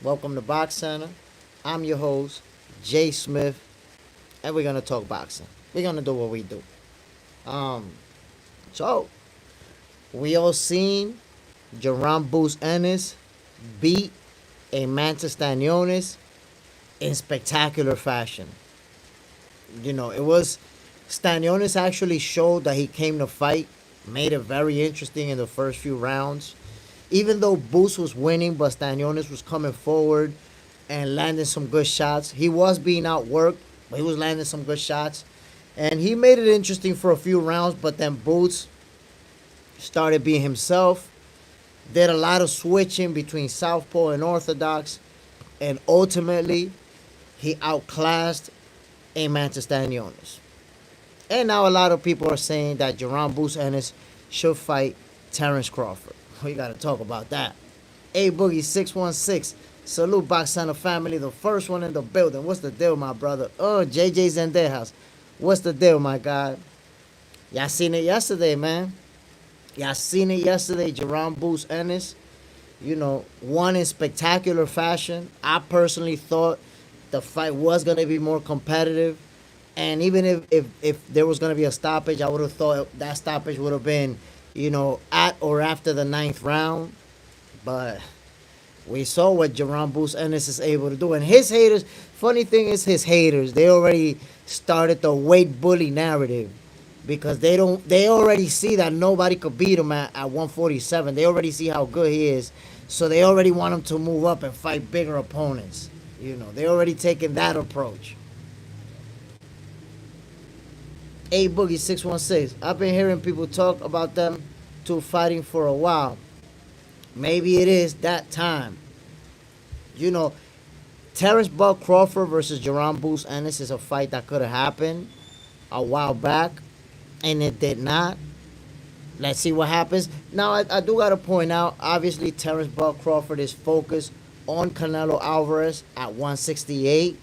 Welcome to Box Center. I'm your host, JSmiff, and we're gonna talk boxing. We're gonna do what we do. Um, so we all seen Jaron Boots Ennis beat a Stanionis in spectacular fashion. It was Stanionis actually showed that he came to fight, made it very interesting in the first few rounds. Even though Boots was winning, but Stanionis was coming forward and landing some good shots. He was being outworked, but he was landing some good shots. And he made it interesting for a few rounds, but then Boots started being himself, did a lot of switching between Southpaw and Orthodox, and ultimately he outclassed a Stanionis. And now a lot of people are saying that Jaron Boots Ennis should fight Terence Crawford. We got to talk about that. A Boogie 616. Salute Box Center family, the first one in the building. What's the deal, my brother? Oh, JJ Zendejas. What's the deal, my God? Y'all seen it yesterday, man. Y'all seen it yesterday. Jaron Boots Ennis, won in spectacular fashion. I personally thought the fight was going to be more competitive. And even if there was going to be a stoppage, I would have thought that stoppage would have been, at or after the ninth round. But we saw what Jaron Boots Ennis is able to do. And his haters, funny thing is his haters, they already started the weight bully narrative. Because they already see that nobody could beat him at 147. They already see how good he is. So they already want him to move up and fight bigger opponents. They already taking that approach. A Boogie 616. I've been hearing people talk about them two fighting for a while. Maybe it is that time. Terence Bud Crawford versus Jaron Boots Ennis is a fight that could have happened a while back, and it did not. Let's see what happens. Now, I do got to point out, obviously, Terence Bud Crawford is focused on Canelo Alvarez at 168.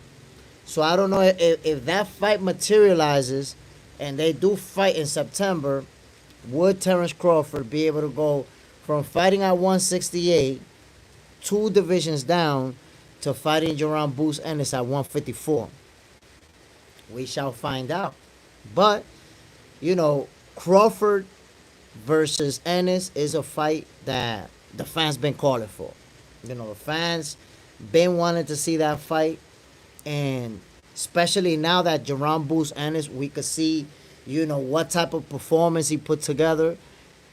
So I don't know if that fight materializes and they do fight in September, would Terence Crawford be able to go from fighting at 168, two divisions down, to fighting Jaron Boots Ennis at 154? We shall find out. But, Crawford versus Ennis is a fight that the fans been calling for. The fans been wanting to see that fight. And especially now that Jaron Boots Ennis, we could see, what type of performance he put together.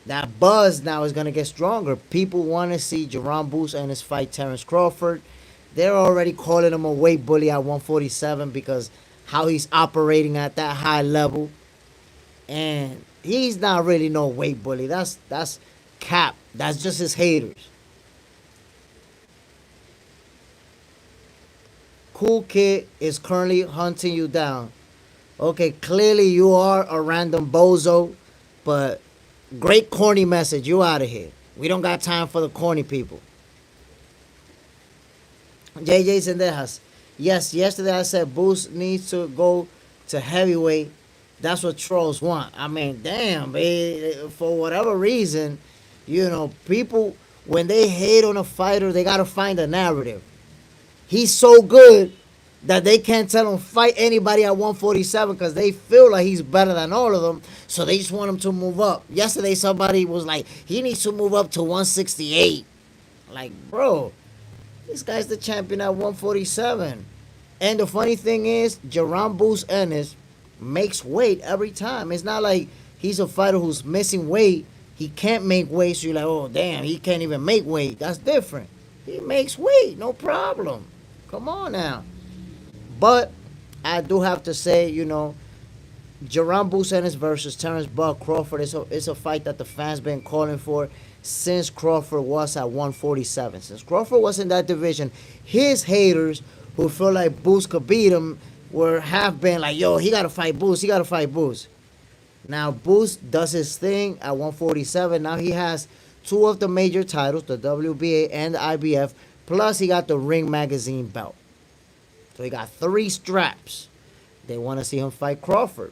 That buzz now is going to get stronger. People want to see Jaron Boots Ennis fight Terence Crawford. They're already calling him a weight bully at 147 because how he's operating at that high level. And he's not really no weight bully. That's cap. That's just his haters. Cool Kid is currently hunting you down. Okay, clearly you are a random bozo, but great corny message. You out of here. We don't got time for the corny people. JJ Zendejas. Yes, yesterday I said Boost needs to go to heavyweight. That's what trolls want. I mean, damn, for whatever reason, people, when they hate on a fighter, they got to find a narrative. He's so good that they can't tell him fight anybody at 147 because they feel like he's better than all of them. So they just want him to move up. Yesterday, somebody was like, he needs to move up to 168. Like, bro, this guy's the champion at 147. And the funny thing is, Jaron Boots Ennis makes weight every time. It's not like he's a fighter who's missing weight. He can't make weight, so you're like, oh, damn, he can't even make weight. That's different. He makes weight, no problem. Come on now. But I do have to say, Jaron Boots Ennis versus Terence Bud Crawford is a fight that the fans been calling for since Crawford was at 147. Since Crawford was in that division, his haters who feel like Boots could beat him have been like, yo, he got to fight Boots. He got to fight Boots. Now, Boots does his thing at 147. Now he has two of the major titles, the WBA and the IBF, plus he got the Ring Magazine belt. So he got 3 straps. They want to see him fight Crawford.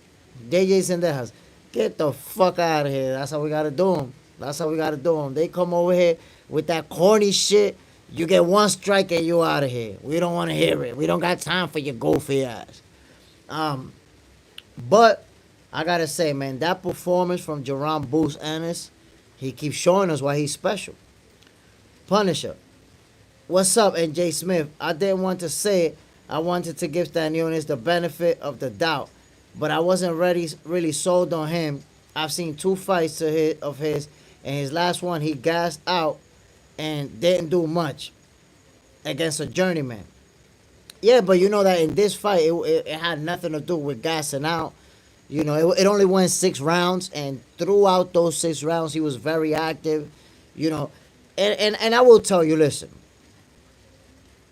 JJ Zendejas, get the fuck out of here. That's how we got to do him. That's how we got to do him. They come over here with that corny shit You get one strike and you out of here. We don't want to hear it. We don't got time for your goofy ass. But I gotta say, man, that performance from Jaron Boots Ennis, he keeps showing us why he's special. Punisher, what's up, and JSmiff? I didn't want to say it. I wanted to give Stanionis the benefit of the doubt, but I wasn't really sold on him. I've seen two fights of his, and his last one he gassed out and didn't do much against a journeyman. Yeah, but you know that in this fight, it had nothing to do with gassing out. You know, it only went 6 rounds, and throughout those 6 rounds, he was very active. You know, and I will tell you, listen,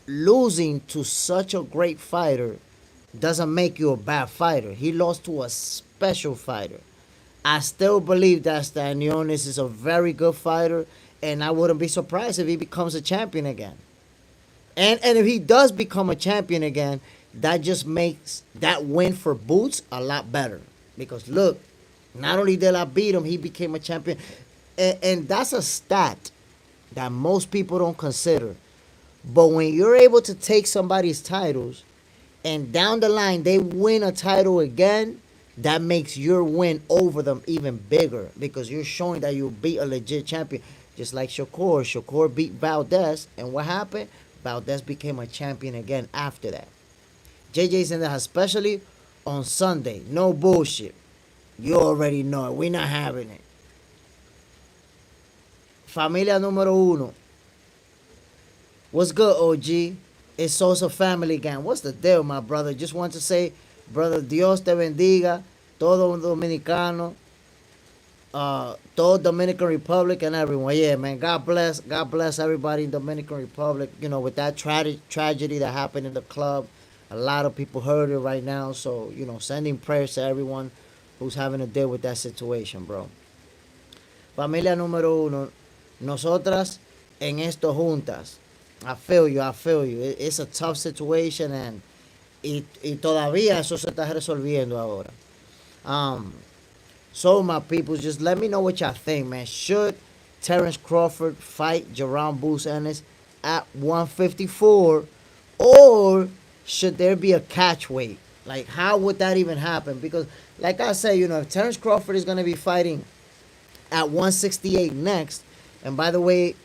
losing to such a great fighter doesn't make you a bad fighter. He lost to a special fighter. I still believe that Stanionis is a very good fighter, and I wouldn't be surprised if he becomes a champion again. And if he does become a champion again, that just makes that win for Boots a lot better. Because look, not only did I beat him, he became a champion. And that's a stat that most people don't consider. But when you're able to take somebody's titles and down the line they win a title again, that makes your win over them even bigger because you're showing that you beat a legit champion. Just like Shakur. Shakur beat Valdez, and what happened? Valdez became a champion again after that. JJ's in there, especially on Sunday. No bullshit. You already know it. We're not having it. Familia número uno. What's good, OG? It's Sosa Family Gang. What's the deal, my brother? Just want to say, brother, Dios te bendiga. Todo Dominicano. Todo Dominican Republic and everyone. Yeah, man. God bless everybody in Dominican Republic. You know, with that tragedy that happened in the club, a lot of people heard it right now. So, you know, sending prayers to everyone who's having to deal with that situation, bro. Familia número uno. Nosotras en esto juntas. I feel you. It's a tough situation, and todavía eso se está resolviendo ahora. So, my people, just let me know what y'all think, man. Should Terence Crawford fight Jaron Boots Ennis at 154, or should there be a catch weight? Like, how would that even happen? Because, like I said, you know, if Terence Crawford is going to be fighting at 168 next, and by the way,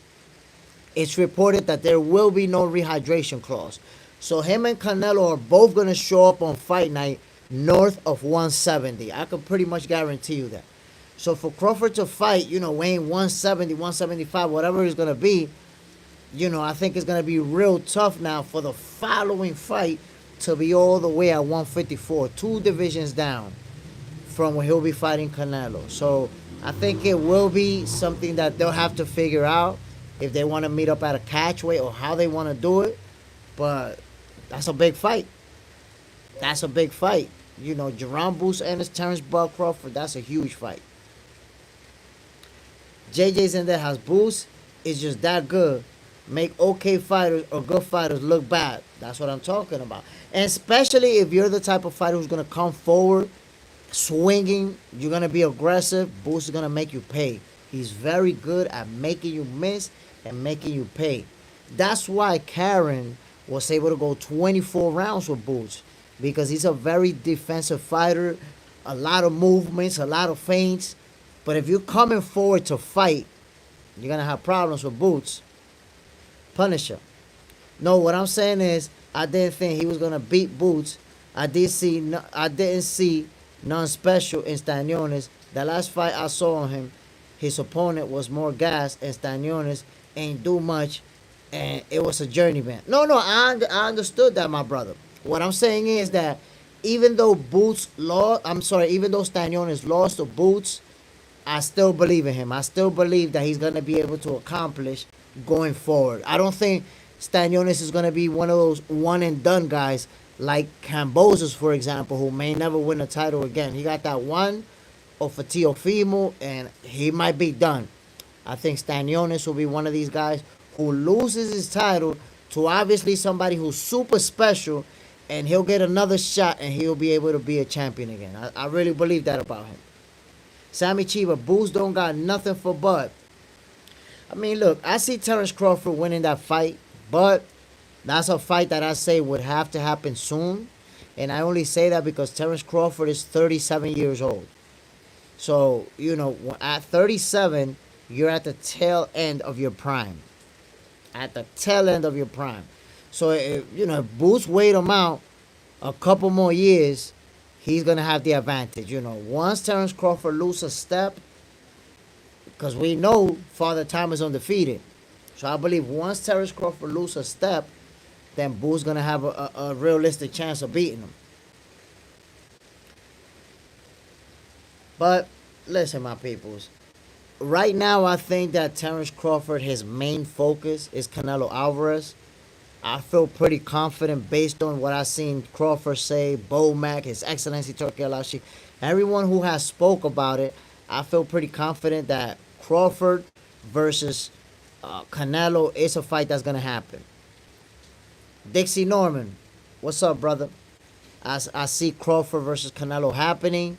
it's reported that there will be no rehydration clause. So him and Canelo are both going to show up on fight night north of 170. I can pretty much guarantee you that. So for Crawford to fight, you know, weighing 170, 175, whatever it's going to be, you know, I think it's going to be real tough now for the following fight to be all the way at 154, 2 divisions down from where he'll be fighting Canelo. So I think it will be something that they'll have to figure out if they want to meet up at a catchweight or how they want to do it. But that's a big fight. That's a big fight. You know, Jaron Boots Ennis, Terence Bud Crawford, that's a huge fight. JJ's in there, has Boots is just that good. Make okay fighters or good fighters look bad. That's what I'm talking about. And especially if you're the type of fighter who's going to come forward, swinging, you're going to be aggressive, Boots is going to make you pay. He's very good at making you miss and making you pay. That's why Karen was able to go 24 rounds with Boots, because he's a very defensive fighter, a lot of movements, a lot of feints. But if you're coming forward to fight, you're going to have problems with Boots. Punisher. No, what I'm saying is I didn't think he was going to beat Boots. I didn't see none special in Stanionis. The last fight I saw on him, his opponent was more gas, and Stanionis ain't do much, and it was a journeyman. No, I understood that, my brother. What I'm saying is that even though even though Stanionis lost to Boots, I still believe in him. I still believe that he's going to be able to accomplish going forward. I don't think Stanionis is going to be one of those one-and-done guys like Cambosos, for example, who may never win a title again. He got that one off of Teofimo, and he might be done. I think Stanionis will be one of these guys who loses his title to obviously somebody who's super special, and he'll get another shot, and he'll be able to be a champion again. I really believe that about him. Sammy Chiba, Boots don't got nothing for Bud. I mean, look, I see Terence Crawford winning that fight. But that's a fight that I say would have to happen soon. And I only say that because Terence Crawford is 37 years old. So, at 37, you're at the tail end of your prime. At the tail end of your prime. So, if Boots wait him out a couple more years, he's going to have the advantage. Once Terence Crawford loses a step, because we know Father Time is undefeated. So I believe once Terence Crawford loses a step, then Boo's going to have a realistic chance of beating him. But listen, my peoples. Right now, I think that Terence Crawford, his main focus is Canelo Alvarez. I feel pretty confident based on what I've seen Crawford say, Bo Mack, His Excellency Turki Alashi, everyone who has spoke about it. I feel pretty confident that Crawford versus Canelo is a fight that's going to happen. Dixie Norman, what's up, brother? I see Crawford versus Canelo happening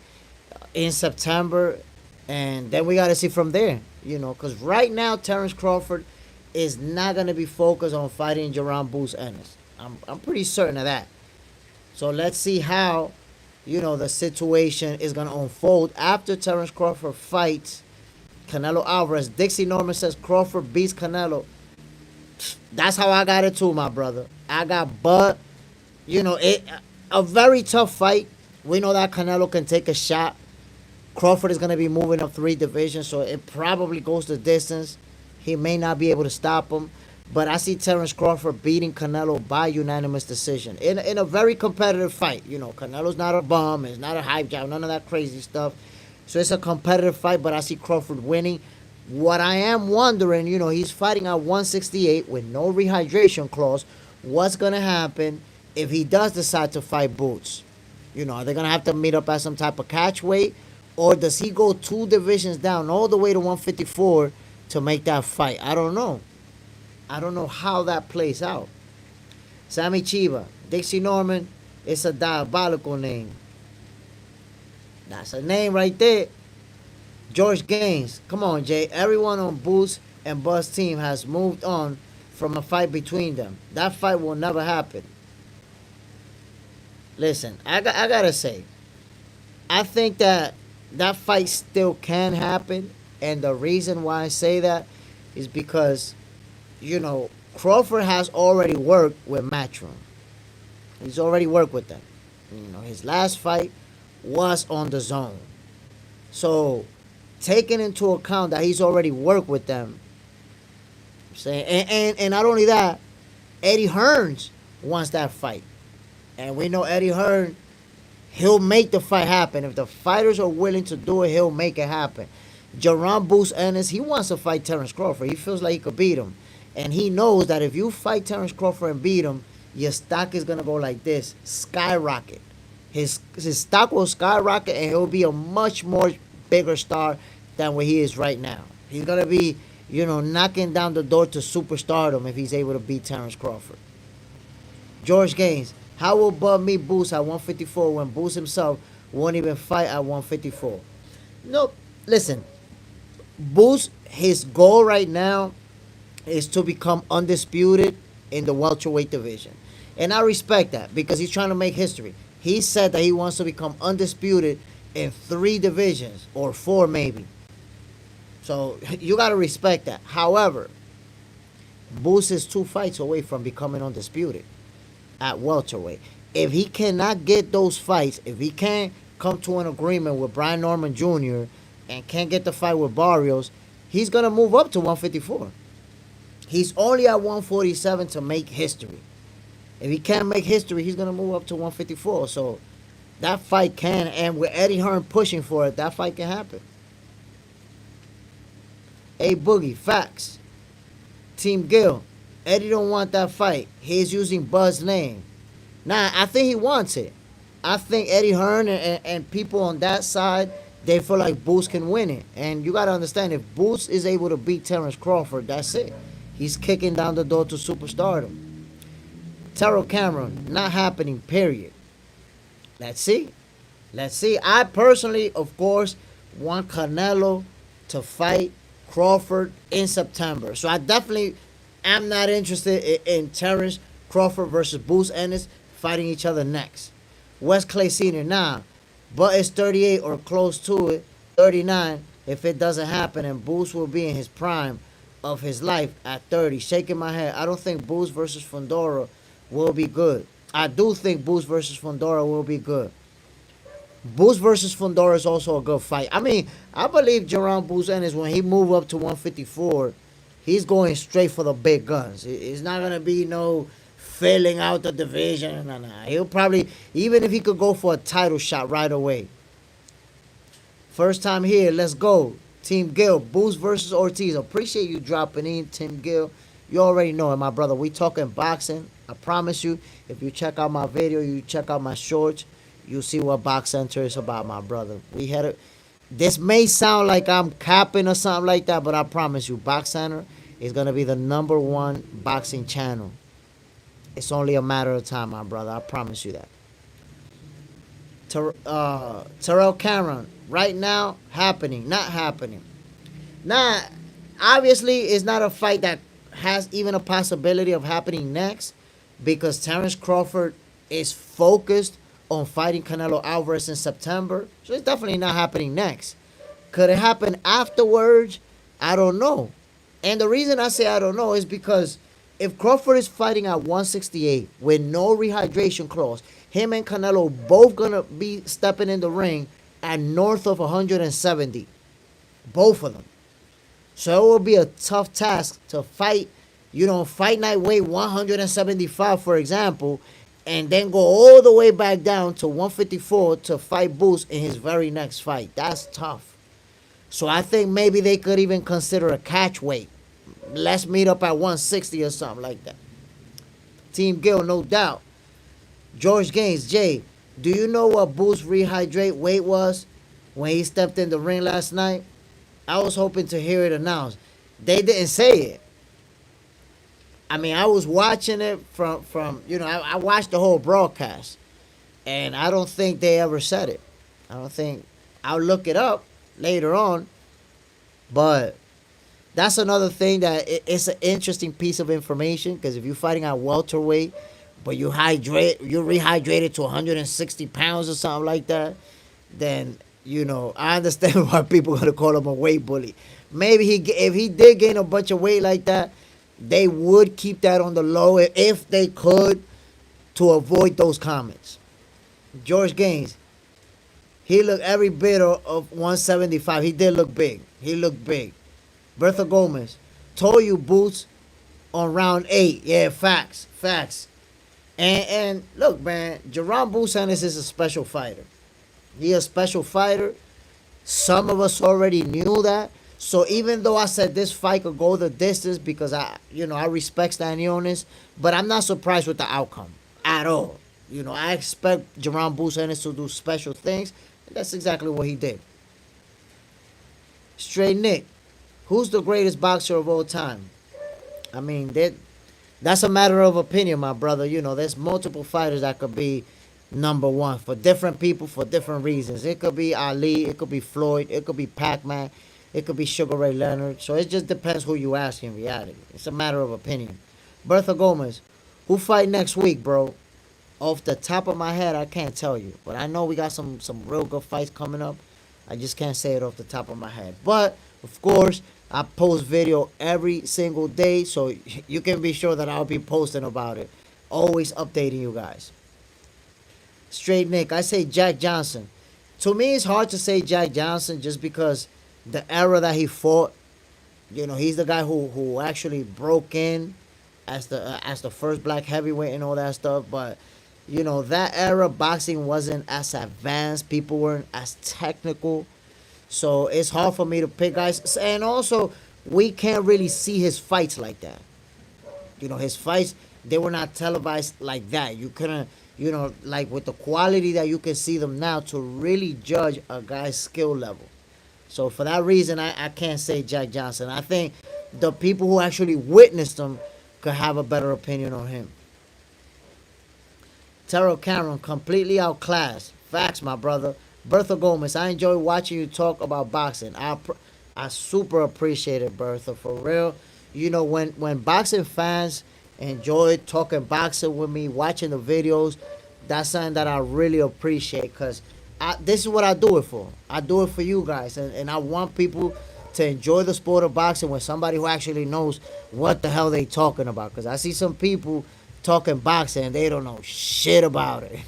in September, and then we got to see from there, because right now Terence Crawford is not going to be focused on fighting Jaron Boots Ennis. I'm pretty certain of that. So let's see how, the situation is going to unfold after Terence Crawford fights Canelo Alvarez. Dixie Norman says Crawford beats Canelo. That's how I got it too, my brother. I got Bud. A very tough fight. We know that Canelo can take a shot. Crawford is going to be moving up 3 divisions, so it probably goes the distance. He may not be able to stop him. But I see Terence Crawford beating Canelo by unanimous decision in a very competitive fight. Canelo's not a bum. It's not a hype job. None of that crazy stuff. So it's a competitive fight, but I see Crawford winning. What I am wondering, he's fighting at 168 with no rehydration clause. What's going to happen if he does decide to fight Boots? Are they going to have to meet up at some type of catch weight? Or does he go 2 divisions down all the way to 154 to make that fight? I don't know. I don't know how that plays out. Sammy Chiba, Dixie Norman, it's a diabolical name. That's a name right there. George Gaines, come on, Jay. Everyone on Boots and Buzz team has moved on from a fight between them. That fight will never happen. Listen, I gotta say, I think that fight still can happen, and the reason why I say that is because, Crawford has already worked with Matchroom. He's already worked with them. His last fight was on the zone. So, taking into account that he's already worked with them, and not only that, Eddie Hearns wants that fight. And we know Eddie Hearn, he'll make the fight happen. If the fighters are willing to do it, he'll make it happen. Jaron Boots Ennis, he wants to fight Terence Crawford. He feels like he could beat him. And he knows that if you fight Terence Crawford and beat him, your stock is going to go like this, skyrocket. His stock will skyrocket, and he'll be a much more bigger star than where he is right now. He's going to be, knocking down the door to superstardom if he's able to beat Terence Crawford. George Gaines, how will Bud meet Boots at 154 when Boots himself won't even fight at 154? No, listen. Boots, his goal right now is to become undisputed in the welterweight division. And I respect that because he's trying to make history. He said that he wants to become undisputed in 3 divisions or 4 maybe. So you got to respect that. However, Boots is 2 fights away from becoming undisputed at welterweight. If he cannot get those fights, if he can't come to an agreement with Brian Norman Jr. and can't get the fight with Barrios, he's going to move up to 154. He's only at 147 to make history. If he can't make history, he's going to move up to 154. So that fight can, and with Eddie Hearn pushing for it, that fight can happen. Hey, Boogie, facts. Team Gill, Eddie don't want that fight. He's using Bud's name. Nah, I think he wants it. I think Eddie Hearn and people on that side, they feel like Boots can win it. And you got to understand, if Boots is able to beat Terence Crawford, that's it. He's kicking down the door to superstardom. Terrell Cameron, not happening, period. Let's see. Let's see. I personally, of course, want Canelo to fight Crawford in September. So I definitely I'm not interested in Terence Crawford versus Boots Ennis fighting each other next. West Clay Sr. Nah, but it's 38 or close to it, 39 if it doesn't happen, and Boots will be in his prime of his life at 30. Shaking my head. I don't think Boots versus Fundora will be good. I do think Boots versus Fundora will be good. Boots versus Fundora is also a good fight. I mean, I believe Jaron Boots Ennis, when he move up to 154, he's going straight for the big guns. It's not gonna be no filling out the division. Nah. He'll probably, even if he could go for a title shot right away. First time here, let's go. Team Gill, Boots versus Ortiz. Appreciate you dropping in, Tim Gill. You already know it, my brother. We talking boxing. I promise you, if you check out my video, you check out my shorts, you see what Box Center is about, my brother. We had it. This may sound like I'm capping or something like that, but I promise you, Box Center is gonna be the #1 boxing channel. It's only a matter of time, my brother. I promise you that. Terrell Cameron, right now, happening, not happening. Now, obviously, it's not a fight that has even a possibility of happening next because Terence Crawford is focused on fighting Canelo Alvarez in September. So it's definitely not happening next. Could it happen afterwards? I don't know. And the reason I say I don't know is because if Crawford is fighting at 168 with no rehydration clause, him and Canelo both gonna be stepping in the ring at north of 170. Both of them. So it will be a tough task to fight, fight night weight 175, for example, and then go all the way back down to 154 to fight Boots in his very next fight. That's tough. So I think maybe they could even consider a catch weight. Let's meet up at 160 or something like that. Team Gill, no doubt. George Gaines, Jay, do you know what Boots' rehydrate weight was when he stepped in the ring last night? I was hoping to hear it announced. They didn't say it. I mean, I was watching it from I watched the whole broadcast, and I don't think they ever said it. I'll look it up later on, but that's another thing that it's an interesting piece of information because if you're fighting at welterweight, but you're rehydrated to 160 pounds or something like that, then I understand why people are gonna call him a weight bully. Maybe if he did gain a bunch of weight like that, they would keep that on the low if they could to avoid those comments. George Gaines, he looked every bit of 175. He did look big. He looked big. Bertha Gomez, told you Boots on round 8. Yeah, facts. And look, man, Jaron Boots Ennis is a special fighter. He a special fighter. Some of us already knew that. So even though I said this fight could go the distance because I respect Stanionis, but I'm not surprised with the outcome at all. I expect Jaron Boots Ennis to do special things, and that's exactly what he did. Straight Nick, who's the greatest boxer of all time? I mean, that's a matter of opinion, my brother. There's multiple fighters that could be #1 for different people for different reasons. It could be Ali, it could be Floyd, it could be Pac-Man, it could be Sugar Ray Leonard. So it just depends who you ask in reality. It's a matter of opinion. Bertha Gomez, who fight next week, bro? Off the top of my head, I can't tell you. But I know we got some real good fights coming up. I just can't say it off the top of my head. But, of course, I post video every single day. So you can be sure that I'll be posting about it. Always updating you guys. Straight Nick, I say Jack Johnson. To me, it's hard to say Jack Johnson just because the era that he fought, he's the guy who actually broke in as the first black heavyweight and all that stuff. But that era boxing wasn't as advanced. People weren't as technical, so it's hard for me to pick guys. And also, we can't really see his fights like that. His fights, they were not televised like that. You couldn't, like with the quality that you can see them now to really judge a guy's skill level. So for that reason, I can't say Jack Johnson. I think the people who actually witnessed him could have a better opinion on him. Terrell Cameron, completely outclassed. Facts, my brother. Bertha Gomez, I enjoy watching you talk about boxing. I super appreciate it, Bertha, for real. When boxing fans enjoy talking boxing with me, watching the videos, that's something that I really appreciate because this is what I do it for. I do it for you guys, and I want people to enjoy the sport of boxing with somebody who actually knows what the hell they talking about. Because I see some people talking boxing and they don't know shit about it.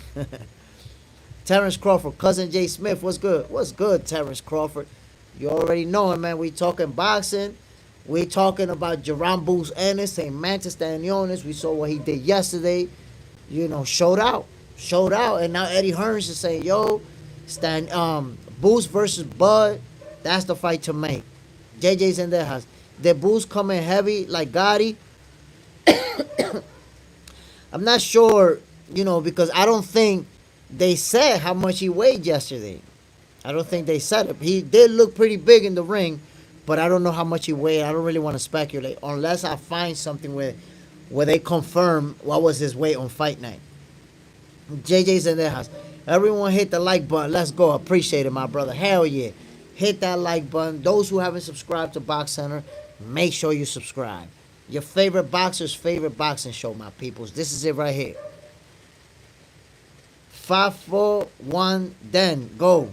Terence Crawford, cousin JSmiff, what's good? What's good, Terence Crawford? You already know him, man. We talking boxing. We talking about Jaron Boots Ennis, St. Manchester Stanionis. We saw what he did yesterday. Showed out. Showed out. And now Eddie Hearns is saying, yo, Boots versus Bud, that's the fight to make. JJ's in their house. The Boots coming heavy like Gotti. I'm not sure, because I don't think they said how much he weighed yesterday. I don't think they said it. He did look pretty big in the ring, but I don't know how much he weighed. I don't really want to speculate unless I find something where they confirm what was his weight on fight night. JJ's in their house. Everyone hit the like button. Let's go. Appreciate it, my brother. Hell yeah. Hit that like button. Those who haven't subscribed to Box Center, make sure you subscribe. Your favorite boxer's favorite boxing show, my peoples. This is it right here. 5, 4, 1, then go.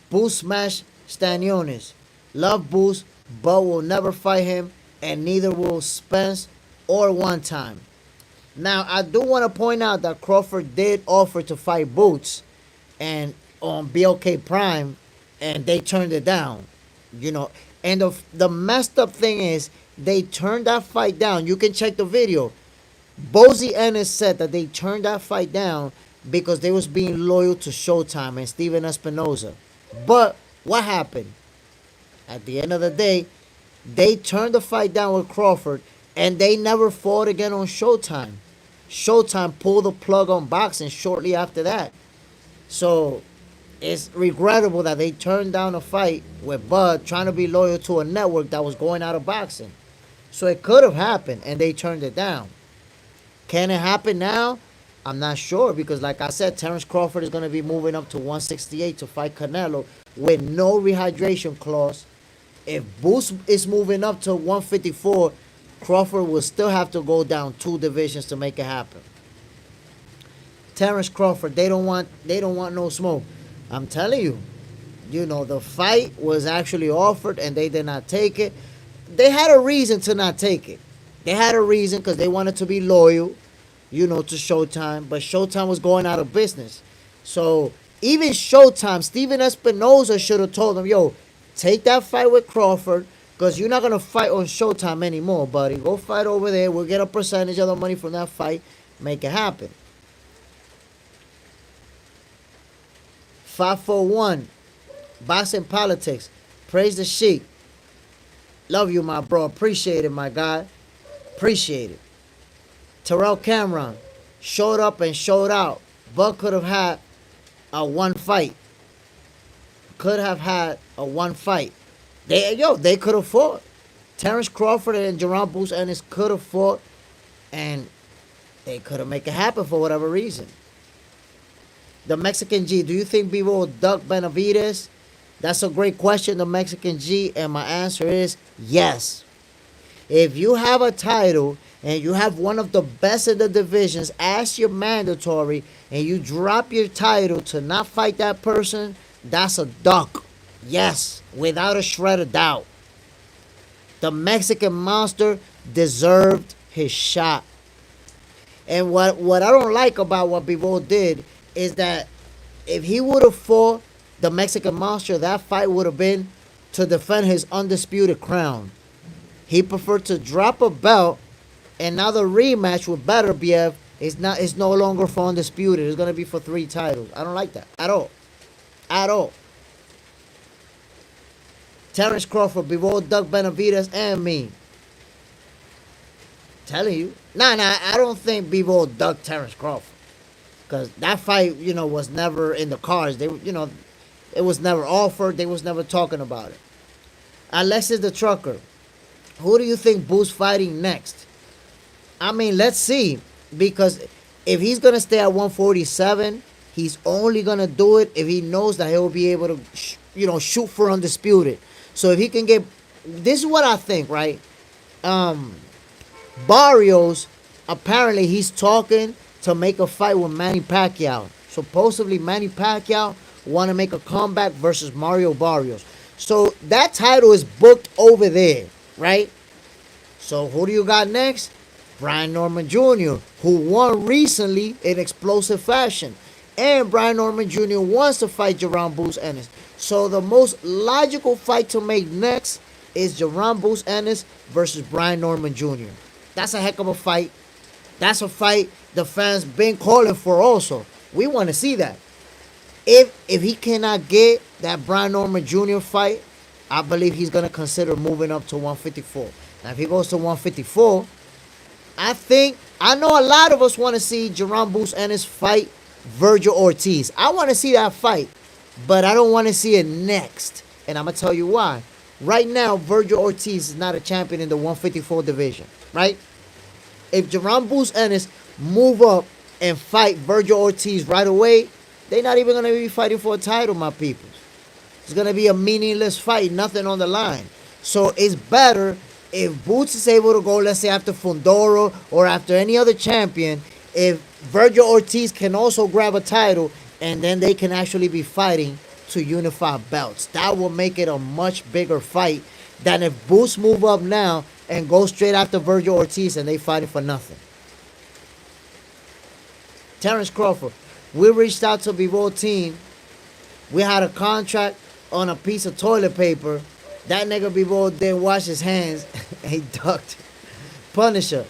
Boots smash Stanionis. Love Boots, but will never fight him, and neither will Spence or One Time. Now, I do want to point out that Crawford did offer to fight Boots and on BLK Prime, and they turned it down. And the messed up thing is, they turned that fight down. You can check the video. Boots Ennis said that they turned that fight down because they was being loyal to Showtime and Steven Espinoza. But what happened? At the end of the day, they turned the fight down with Crawford, and they never fought again on Showtime. Showtime pulled the plug on boxing shortly after that. So it's regrettable that they turned down a fight with Bud trying to be loyal to a network that was going out of boxing. So it could have happened, and they turned it down. Can it happen now? I'm not sure because, like I said, Terence Crawford is going to be moving up to 168 to fight Canelo with no rehydration clause. If Boots is moving up to 154, Crawford will still have to go down 2 divisions to make it happen. Terence Crawford, they don't want no smoke. I'm telling you, the fight was actually offered and they did not take it. They had a reason to not take it. They had a reason because they wanted to be loyal, to Showtime. But Showtime was going out of business. So even Showtime, Steven Espinoza should have told them, yo, take that fight with Crawford because you're not going to fight on Showtime anymore, buddy. Go fight over there. We'll get a percentage of the money from that fight. Make it happen. 541. Boxing Politics. Praise the Sheik. Love you, my bro. Appreciate it, my guy. Appreciate it. Terrell Cameron showed up and showed out. Bud could have had a one fight. Could have had a one fight. They could have fought. Terence Crawford and Jaron Boots Ennis could have fought, and they could have made it happen for whatever reason. The Mexican G, do you think Bivol will duck Benavidez? That's a great question, the Mexican G, and my answer is yes. If you have a title and you have one of the best in the divisions as your mandatory and you drop your title to not fight that person, that's a duck. Yes, without a shred of doubt. The Mexican monster deserved his shot. And what I don't like about what Bivol did is that if he would have fought the Mexican monster, that fight would have been to defend his undisputed crown. He preferred to drop a belt, and now the rematch with Beterbiev is no longer for undisputed. It's going to be for 3 titles. I don't like that at all. At all. Terence Crawford, Bivol, Doug Benavidez, and me. Telling you. Nah, I don't think Bivol ducked Terence Crawford. Because that fight, was never in the cards. It was never offered. They was never talking about it. Alexis the Trucker. Who do you think Boots fighting next? I mean, let's see. Because if he's going to stay at 147, he's only going to do it if he knows that he'll be able to, shoot for undisputed. So if he can get... This is what I think, right? um Barrios, apparently he's talking to make a fight with Manny Pacquiao. Supposedly Manny Pacquiao want to make a comeback versus Mario Barrios. So that title is booked over there, right? So who do you got next? Brian Norman Jr., who won recently in explosive fashion. And Brian Norman Jr. wants to fight Jaron Boots Ennis. So the most logical fight to make next is Jaron Boots Ennis versus Brian Norman Jr. That's a heck of a fight. That's a fight the fans been calling for also. We want to see that. If he cannot get that Brian Norman Jr. fight, I believe he's going to consider moving up to 154. Now, if he goes to 154, I know a lot of us want to see Jaron Boots Ennis fight Virgil Ortiz. I want to see that fight, but I don't want to see it next. And I'm going to tell you why. Right now, Virgil Ortiz is not a champion in the 154 division, right? If Jaron Boots Ennis move up and fight Virgil Ortiz right away, they're not even going to be fighting for a title, my people. It's going to be a meaningless fight, nothing on the line. So it's better if Boots is able to go, let's say, after Fundora or after any other champion, if Virgil Ortiz can also grab a title and then they can actually be fighting to unify belts. That will make it a much bigger fight than if Boots move up now and go straight after Virgil Ortiz and they fighting for nothing. Terence Crawford. We reached out to Bivol team. We had a contract on a piece of toilet paper. That nigga Bivol didn't wash his hands and he ducked. Punisher.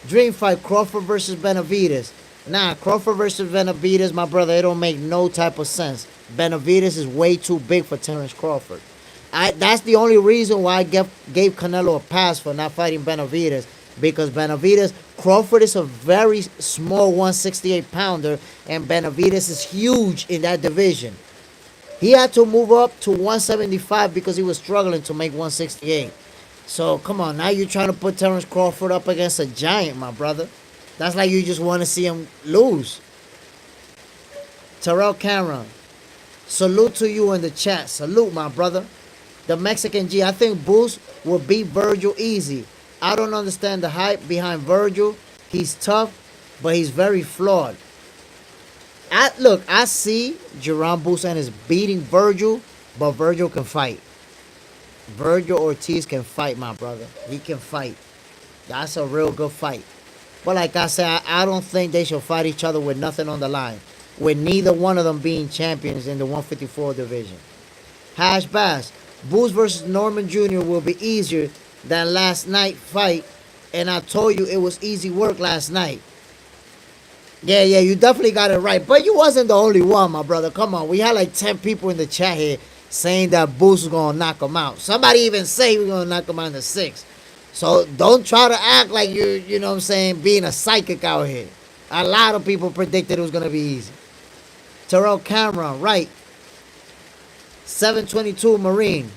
Dream fight Crawford versus Benavidez. Nah, Crawford versus Benavidez, my brother, it don't make no type of sense. Benavidez is way too big for Terence Crawford. That's the only reason why I gave Canelo a pass for not fighting Benavidez. Because Benavidez, Crawford is a very small 168 pounder and Benavidez is huge in that division. He had to move up to 175 because he was struggling to make 168. So, come on, now you're trying to put Terence Crawford up against a giant, my brother. That's like you just want to see him lose. Terrell Cameron, salute to you in the chat. Salute, my brother. The Mexican G, I think Boots will beat Virgil easy. I don't understand the hype behind Virgil. He's tough, but he's very flawed. I see Jaron Boots Ennis beating Virgil, but Virgil can fight. Virgil Ortiz can fight, my brother. He can fight. That's a real good fight. But like I said, I don't think they should fight each other with nothing on the line. With neither one of them being champions in the 154 division. Hash Bass. Boots versus Norman Jr. will be easier than last night fight. And I told you it was easy work last night. Yeah, you definitely got it right. But you wasn't the only one, my brother. Come on. We had like 10 people in the chat here saying that Boots was going to knock him out. Somebody even say we're going to knock him out in the 6th. So don't try to act like you're, you know what I'm saying, being a psychic out here. A lot of people predicted it was going to be easy. Terrell Cameron, right. 722 Marine.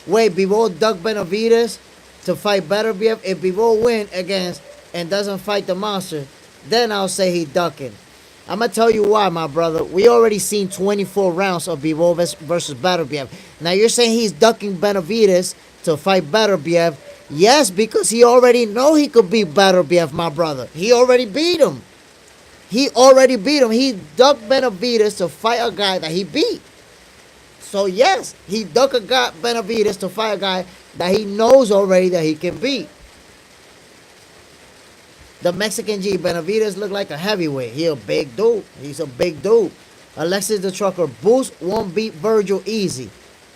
Wait, Bivol duck Benavidez to fight Beterbiev. If Bivol win against and doesn't fight the monster, then I'll say he ducking. I'm going to tell you why, my brother. We already seen 24 rounds of Bivol versus Beterbiev. Now you're saying he's ducking Benavidez to fight Beterbiev. Yes, because he already know he could beat Beterbiev, my brother. He already beat him. He ducked Benavidez to fight a guy that he beat. So yes, he ducked Benavidez to fight a guy that he knows already that he can beat. The Mexican G, Benavidez look like a heavyweight. He a big dude. He's a big dude. Alexis the Trucker, Boots won't beat Virgil easy.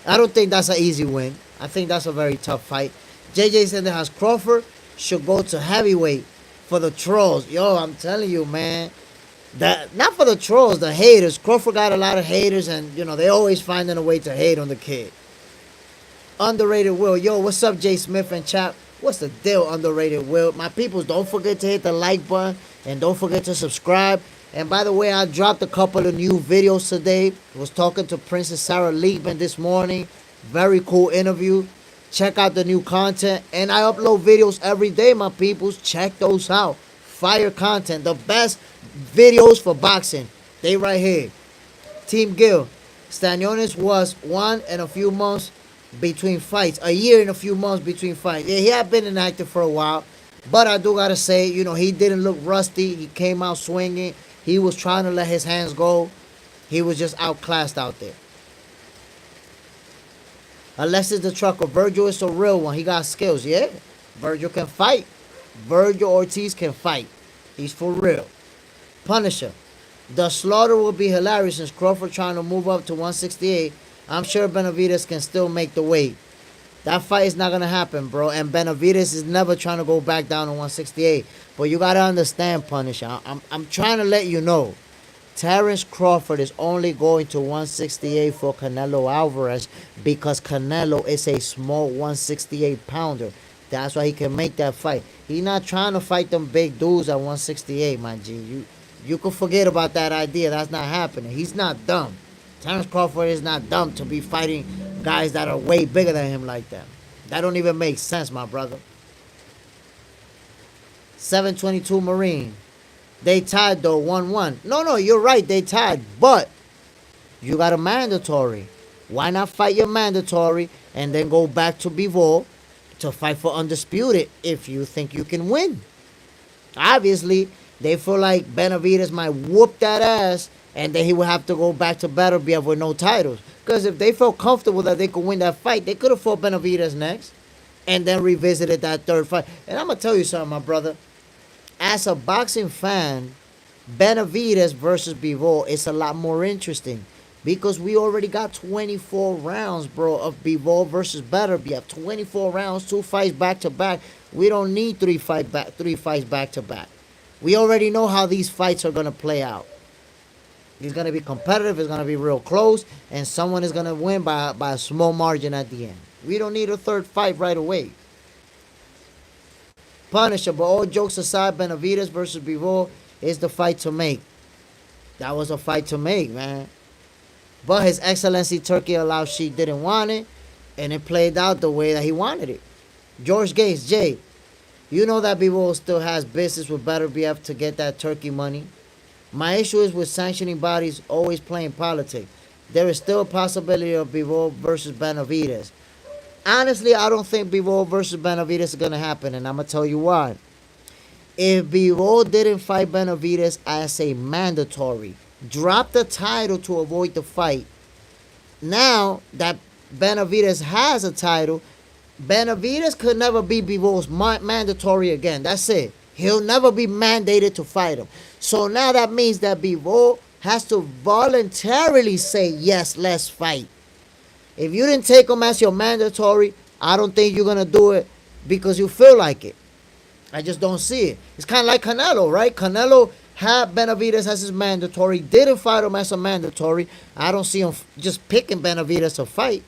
I don't think that's an easy win. I think that's a very tough fight. JJ said that has Crawford should go to heavyweight for the trolls. Yo, I'm telling you, man. That not for the trolls, the haters. Crawford got a lot of haters, and you know they always finding a way to hate on the kid. Underrated Will. Yo, what's up, JSmiff and Chap? What's the deal, Underrated Will? My peoples, don't forget to hit the like button and don't forget to subscribe. And by the way, I dropped a couple of new videos today. I was talking to Princess Sarah Liebman this morning. Very cool interview. Check out the new content. And I upload videos every day, my peoples. Check those out. Fire content. The best videos for boxing. They right here. Team Gill. Stanionis was 1 and a few months between fights, a year and a few months between fights. Yeah, he had been inactive for a while, but I do gotta say, he didn't look rusty. He came out swinging. He was trying to let his hands go. He was just outclassed out there. Alexis the Trucker, Virgil is a real one. He got skills, yeah. Virgil can fight. Virgil Ortiz can fight. He's for real. Punisher. The slaughter will be hilarious since Crawford trying to move up to 168. I'm sure Benavidez can still make the weight. That fight is not going to happen, bro. And Benavidez is never trying to go back down to 168. But you got to understand, Punisher. I'm trying to let you know. Terence Crawford is only going to 168 for Canelo Alvarez because Canelo is a small 168 pounder. That's why he can make that fight. He's not trying to fight them big dudes at 168, my G. You can forget about that idea. That's not happening. He's not dumb. Terence Crawford is not dumb to be fighting guys that are way bigger than him like that. That don't even make sense, my brother. 722 Marine. They tied though, 1-1. No, you're right. They tied. But you got a mandatory. Why not fight your mandatory and then go back to Bivol to fight for undisputed if you think you can win? Obviously, they feel like Benavidez might whoop that ass and then he would have to go back to Beterbiev with no titles. Because if they felt comfortable that they could win that fight, they could have fought Benavidez next and then revisited that third fight. And I'm going to tell you something, my brother. As a boxing fan, Benavidez versus Bivol is a lot more interesting because we already got 24 rounds, bro, of Bivol versus Beterbiev. 24 rounds, 2 fights back to back. We don't need 3 fights back to back. We already know how these fights are going to play out. It's going to be competitive. It's going to be real close. And someone is going to win by a small margin at the end. We don't need a third fight right away. Punisher, but all jokes aside, Benavidez versus Bivol is the fight to make. That was a fight to make, man. But His Excellency Turkey Al-Sheikh didn't want it. And it played out the way that he wanted it. George Gates, Jay, you know that Bivol still has business with Beterbiev to get that Turkey money. My issue is with sanctioning bodies always playing politics. There is still a possibility of Bivol versus Benavidez. Honestly, I don't think Bivol versus Benavidez is going to happen, and I'm going to tell you why. If Bivol didn't fight Benavidez as a mandatory, drop the title to avoid the fight, now that Benavidez has a title, Benavidez could never be Bivol's mandatory again. That's it. He'll never be mandated to fight him. So now that means that Bivol has to voluntarily say, yes, let's fight. If you didn't take him as your mandatory, I don't think you're going to do it because you feel like it. I just don't see it. It's kind of like Canelo, right? Canelo had Benavidez as his mandatory, didn't fight him as a mandatory. I don't see him just picking Benavidez to fight.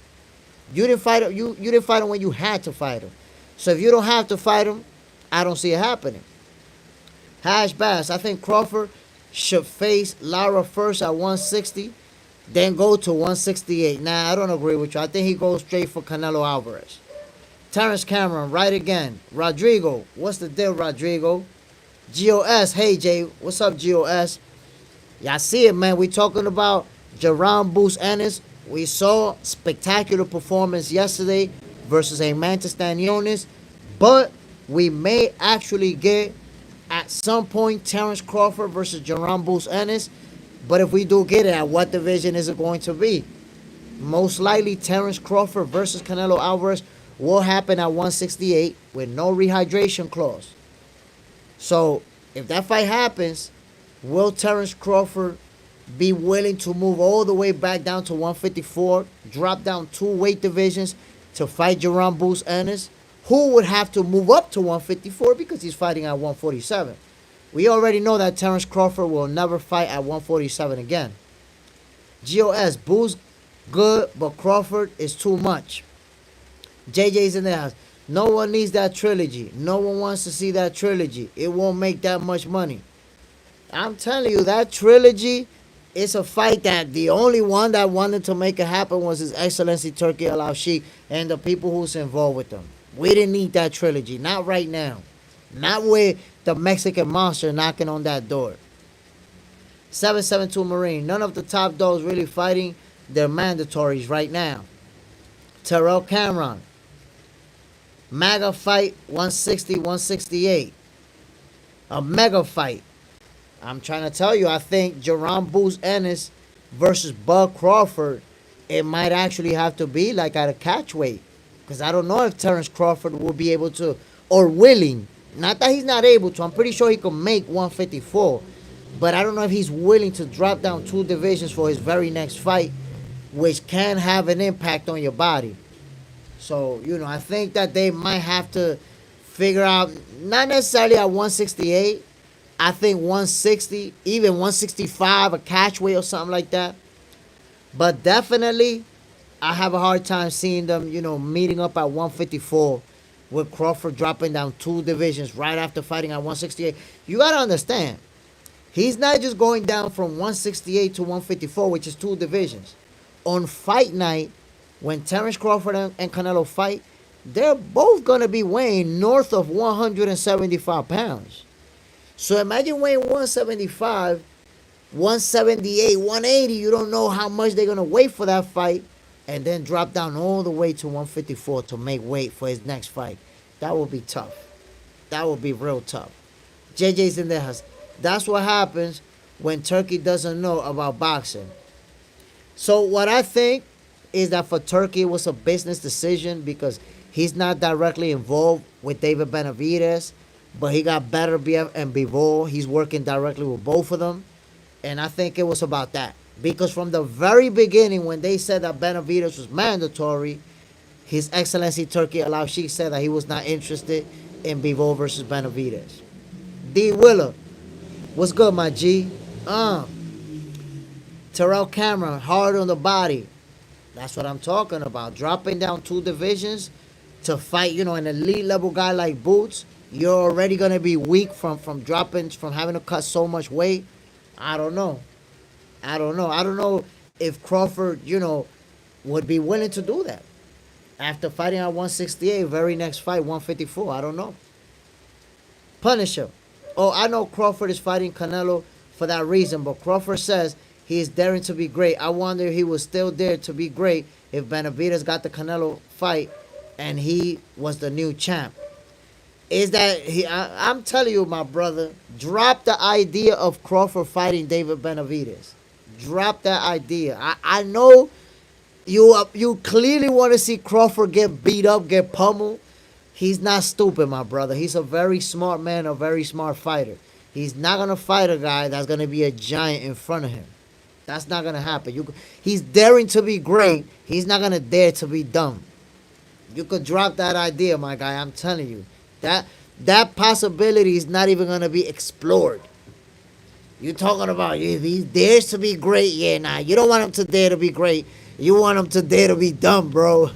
You didn't fight him. You didn't fight him when you had to fight him. So if you don't have to fight him, I don't see it happening. Hash Bass, I think Crawford should face Lara first at 160. Then go to 168. Nah, I don't agree with you. I think he goes straight for Canelo Alvarez. Terrence Cameron, right again. Rodrigo, what's the deal, Rodrigo? GOS, hey Jay, what's up, GOS? Y'all see it, man. We talking about Jaron Boots Ennis. We saw spectacular performance yesterday versus a man to Stanionis. But we may actually get, at some point, Terence Crawford versus Jaron Boots Ennis. But if we do get it, at what division is it going to be? Most likely, Terence Crawford versus Canelo Alvarez will happen at 168 with no rehydration clause. So, if that fight happens, will Terence Crawford be willing to move all the way back down to 154, drop down 2 weight divisions to fight Jaron Boots Ennis, who would have to move up to 154 because he's fighting at 147? We already know that Terence Crawford will never fight at 147 again. GOS, Boots good, but Crawford is too much. JJ's in the house. No one needs that trilogy. No one wants to see that trilogy. It won't make that much money. I'm telling you, that trilogy is a fight that the only one that wanted to make it happen was His Excellency Turkey Al-Sheikh and the people who's involved with them. We didn't need that trilogy. Not right now. Not with the Mexican monster knocking on that door. 772 Marine. None of the top dogs really fighting their mandatories right now. Terrell Cameron. MAGA fight 160, 168. A mega fight. I'm trying to tell you, I think Jaron Boots Ennis versus Bud Crawford, it might actually have to be like at a catchweight. Because I don't know if Terence Crawford will be able to, or willing. Not that he's not able to. I'm pretty sure he can make 154. But I don't know if he's willing to drop down 2 divisions for his very next fight, which can have an impact on your body. So, I think that they might have to figure out, not necessarily at 168, I think 160, even 165, a catchweight or something like that. But definitely, I have a hard time seeing them, meeting up at 154 with Crawford dropping down 2 divisions right after fighting at 168. You got to understand, he's not just going down from 168 to 154, which is 2 divisions. On fight night, when Terence Crawford and Canelo fight, they're both going to be weighing north of 175 pounds. So imagine weighing 175, 178, 180. You don't know how much they're going to weigh for that fight. And then drop down all the way to 154 to make weight for his next fight. That would be tough. That would be real tough. JJ's in there. That's what happens when Turkey doesn't know about boxing. So what I think is that for Turkey, it was a business decision because he's not directly involved with David Benavidez, but he got better BF and Bivol. He's working directly with both of them. And I think it was about that. Because from the very beginning, when they said that Benavidez was mandatory, His Excellency Turkey Al-Sheikh said that he was not interested in Bivol versus Benavidez. D. Willer, what's good, my G? Terrell Cameron, hard on the body. That's what I'm talking about. Dropping down 2 divisions to fight, an elite level guy like Boots. You're already going to be weak from having to cut so much weight. I don't know. I don't know if Crawford, would be willing to do that. After fighting at 168, very next fight, 154. I don't know. Punisher. Oh, I know Crawford is fighting Canelo for that reason, but Crawford says he is daring to be great. I wonder if he was still there to be great if Benavidez got the Canelo fight and he was the new champ. Is that I'm telling you, my brother, drop the idea of Crawford fighting David Benavidez. Drop that idea. I know you clearly want to see Crawford get beat up, get pummeled. He's not stupid, my brother. He's a very smart man, a very smart fighter. He's not going to fight a guy that's going to be a giant in front of him. That's not going to happen. He's daring to be great. He's not going to dare to be dumb. You could drop that idea, my guy. I'm telling you. That possibility is not even going to be explored. You're talking about if he dares to be great. Yeah, nah. You don't want him to dare to be great. You want him to dare to be dumb, bro.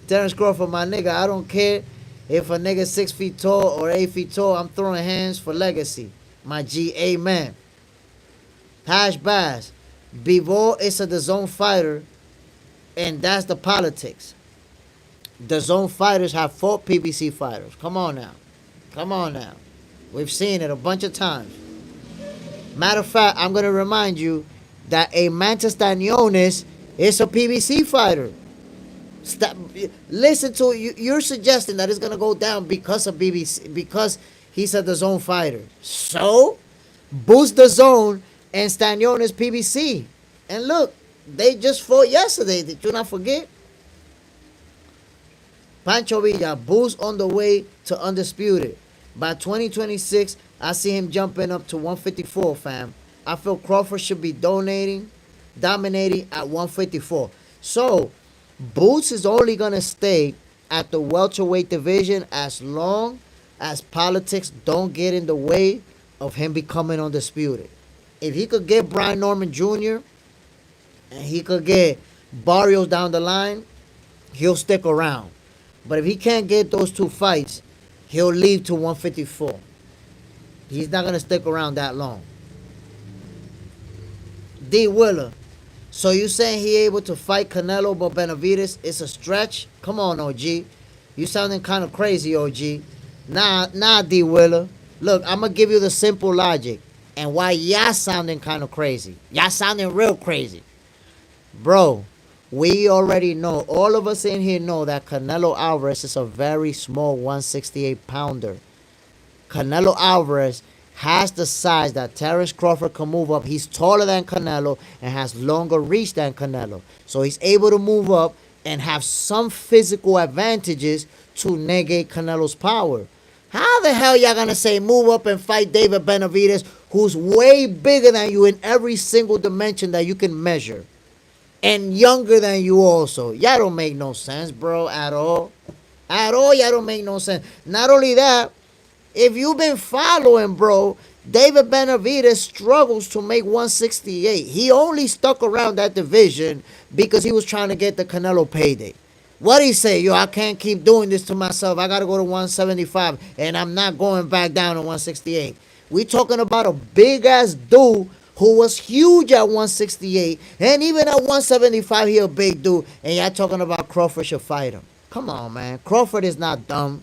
Terence Crawford, my nigga, I don't care if a nigga 6 feet tall or 8 feet tall. I'm throwing hands for legacy. My G, amen. Hash Bass. Bivol is a DAZN fighter, and that's the politics. DAZN fighters have fought PBC fighters. Come on now. We've seen it a bunch of times. Matter of fact, I'm going to remind you that a Stanionis is a PBC fighter. Listen to it. You're suggesting that it's going to go down because of BBC, because he's a DAZN fighter. So, boost DAZN and Stanionis PBC. And look, they just fought yesterday. Did you not forget? Pancho Villa, boost on the way to undisputed. By 2026, I see him jumping up to 154, fam. I feel Crawford should be dominating at 154. So, Boots is only going to stay at the welterweight division as long as politics don't get in the way of him becoming undisputed. If he could get Brian Norman Jr. and he could get Barrios down the line, he'll stick around. But if he can't get those 2 fights, he'll leave to 154. He's not going to stick around that long. D. Willer. So you saying he able to fight Canelo but Benavidez is a stretch? Come on, OG. You sounding kind of crazy, OG. Nah, D. Willer. Look, I'm going to give you the simple logic and why y'all sounding kind of crazy. Y'all sounding real crazy. Bro, We already know, all of us in here know that Canelo Alvarez is a very small 168 pounder. Canelo Alvarez has the size that Terence Crawford can move up. He's taller than Canelo and has longer reach than Canelo. So he's able to move up and have some physical advantages to negate Canelo's power. How the hell y'all gonna say move up and fight David Benavidez, who's way bigger than you in every single dimension that you can measure? And younger than you also. Y'all don't make no sense, bro, at all. At all, y'all don't make no sense. Not only that, if you've been following, bro, David Benavidez struggles to make 168. He only stuck around that division because he was trying to get the Canelo payday. What he say? Yo, I can't keep doing this to myself. I got to go to 175, and I'm not going back down to 168. We talking about a big-ass dude who was huge at 168, and even at 175, he a big dude, and y'all talking about Crawford should fight him. Come on, man. Crawford is not dumb.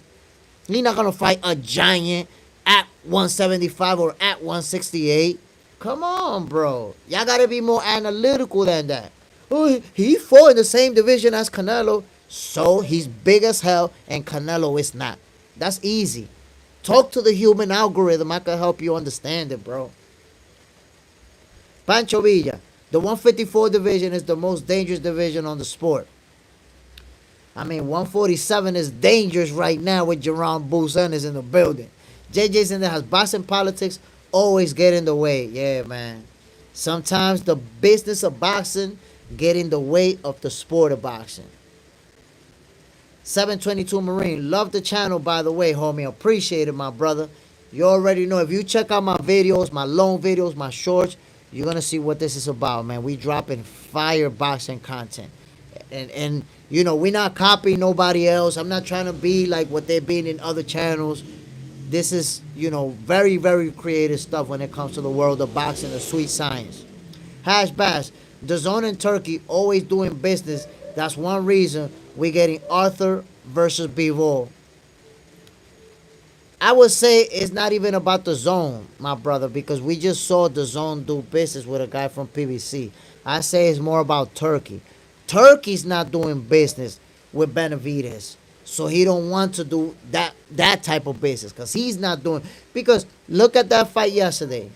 He's not going to fight a giant at 175 or at 168. Come on, bro. Y'all got to be more analytical than that. Oh, he fought in the same division as Canelo, so he's big as hell, and Canelo is not. That's easy. Talk to the human algorithm. I can help you understand it, bro. Pancho Villa, the 154 division is the most dangerous division on the sport. I mean, 147 is dangerous right now with Jaron Boots Ennis in the building. JJ in there has boxing politics always get in the way. Yeah, man. Sometimes the business of boxing get in the way of the sport of boxing. 722 Marine. Love the channel, by the way, homie. Appreciate it, my brother. You already know. If you check out my videos, my long videos, my shorts, you're going to see what this is about, man. We dropping fire boxing content. And you know, we're not copying nobody else. I'm not trying to be like what they're being in other channels. This is, you know, very, very creative stuff when it comes to the world of boxing, the sweet science. Hash Bash, the zone in Turkey always doing business. That's one reason we're getting Arthur versus Bivol. I would say it's not even about the zone, my brother, because we just saw the zone do business with a guy from PBC. I say it's more about Turkey. Turkey's not doing business with Benavidez, so he don't want to do that type of business because he's not doing. Because look at that fight yesterday.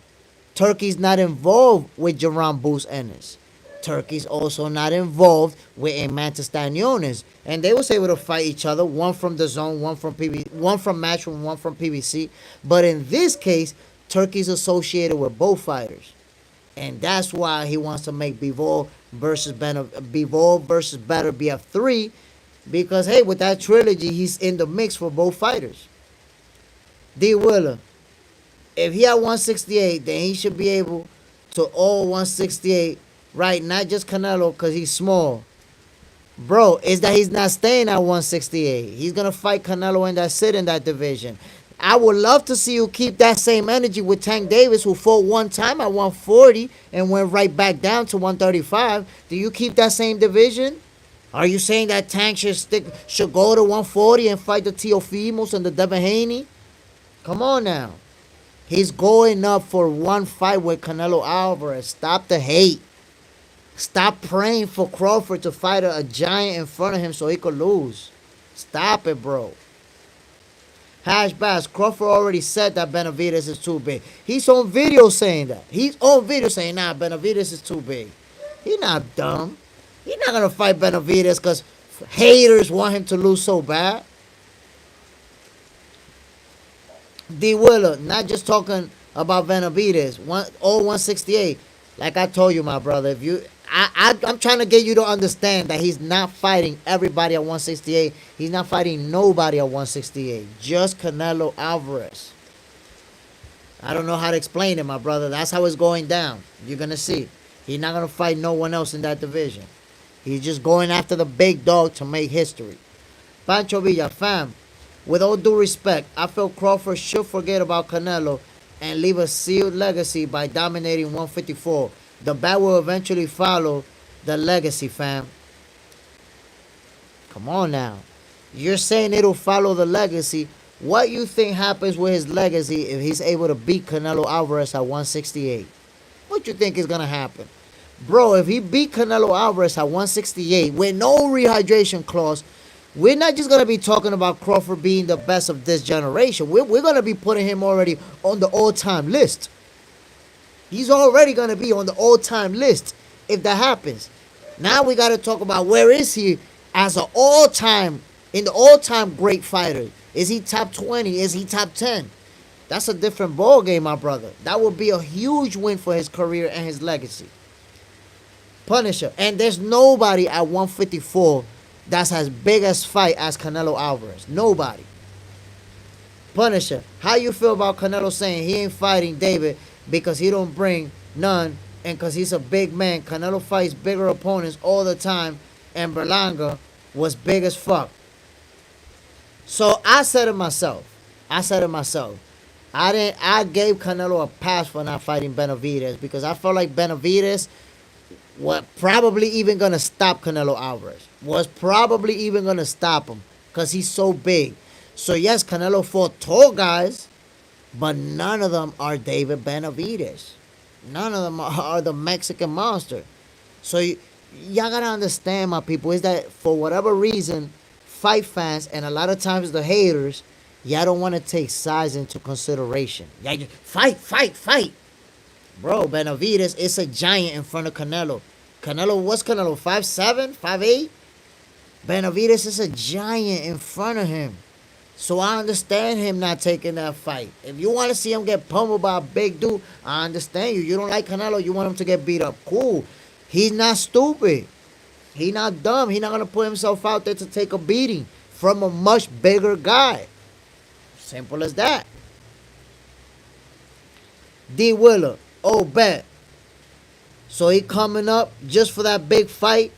Turkey's not involved with Jaron Boots Ennis. Turkey's also not involved with Stanionis, and they was able to fight each other. One from the zone, one from PBC, one from Matchroom, one from PBC. But in this case, Turkey's associated with both fighters. And that's why he wants to make Bivol versus Better BF3. Because, hey, with that trilogy, he's in the mix for both fighters. D. Willer, if he had 168, then he should be able to all 168, right? Not just Canelo because he's small. Bro, is that he's not staying at 168. He's going to fight Canelo and that's it in that division. I would love to see you keep that same energy with Tank Davis, who fought one time at 140 and went right back down to 135. Do you keep that same division? Are you saying that Tank should go to 140 and fight the Teofimos and the Devin Haney? Come on now. He's going up for one fight with Canelo Alvarez. Stop the hate. Stop praying for Crawford to fight a giant in front of him so he could lose. Stop it, bro. Hash Bass, Crawford already said that Benavidez is too big. He's on video saying that. He's on video saying, nah, Benavidez is too big. He's not dumb. He's not going to fight Benavidez because haters want him to lose so bad. D. Willer, not just talking about Benavidez. All 168. Like I told you, my brother, if you... I'm trying to get you to understand that he's not fighting everybody at 168. He's not fighting nobody at 168. Just Canelo Alvarez. I don't know how to explain it, my brother. That's how it's going down. You're going to see. He's not going to fight no one else in that division. He's just going after the big dog to make history. Pancho Villa, fam, with all due respect, I feel Crawford should forget about Canelo and leave a sealed legacy by dominating 154. The bat will eventually follow the legacy, fam. Come on now. You're saying it'll follow the legacy. What you think happens with his legacy if he's able to beat Canelo Alvarez at 168? What you think is going to happen? Bro, if he beat Canelo Alvarez at 168 with no rehydration clause, we're not just going to be talking about Crawford being the best of this generation. We're going to be putting him already on the all-time list. He's already going to be on the all-time list if that happens. Now we got to talk about where is he as an all-time, in the all-time great fighter. Is he top 20? Is he top 10? That's a different ball game, my brother. That would be a huge win for his career and his legacy. Punisher. And there's nobody at 154 that's as big as fight as Canelo Alvarez. Nobody. Punisher. How you feel about Canelo saying he ain't fighting David because he don't bring none and because he's a big man? Canelo fights bigger opponents all the time and Berlanga was big as fuck. So I said to myself, I gave Canelo a pass for not fighting Benavidez because I felt like Benavidez was probably even going to stop Canelo Alvarez. Was probably even going to stop him because he's so big. So yes, Canelo fought tall guys, but none of them are David Benavidez. None of them are the Mexican monster. So y'all got to understand, my people, is that for whatever reason, fight fans and a lot of times the haters, y'all don't want to take size into consideration. Y'all just fight. Bro, Benavidez is a giant in front of Canelo. What's Canelo? 5'7", 5'8"? Benavidez is a giant in front of him. So I understand him not taking that fight. If you want to see him get pummeled by a big dude, I understand you. You don't like Canelo, you want him to get beat up. Cool. He's not stupid. He's not dumb. He's not going to put himself out there to take a beating from a much bigger guy. Simple as that. D. Willer. Oh, bet. So he coming up just for that big fight.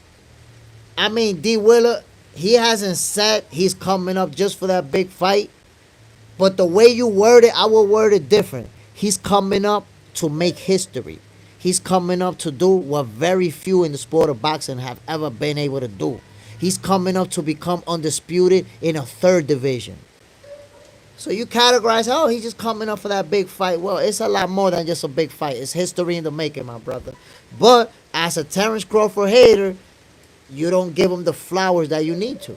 I mean, D. Willer, he hasn't said he's coming up just for that big fight. But the way you word it, I will word it different. He's coming up to make history. He's coming up to do what very few in the sport of boxing have ever been able to do. He's coming up to become undisputed in a third division. So you categorize, oh, he's just coming up for that big fight. Well, it's a lot more than just a big fight. It's history in the making, my brother. But as a Terence Crawford hater, you don't give him the flowers that you need to.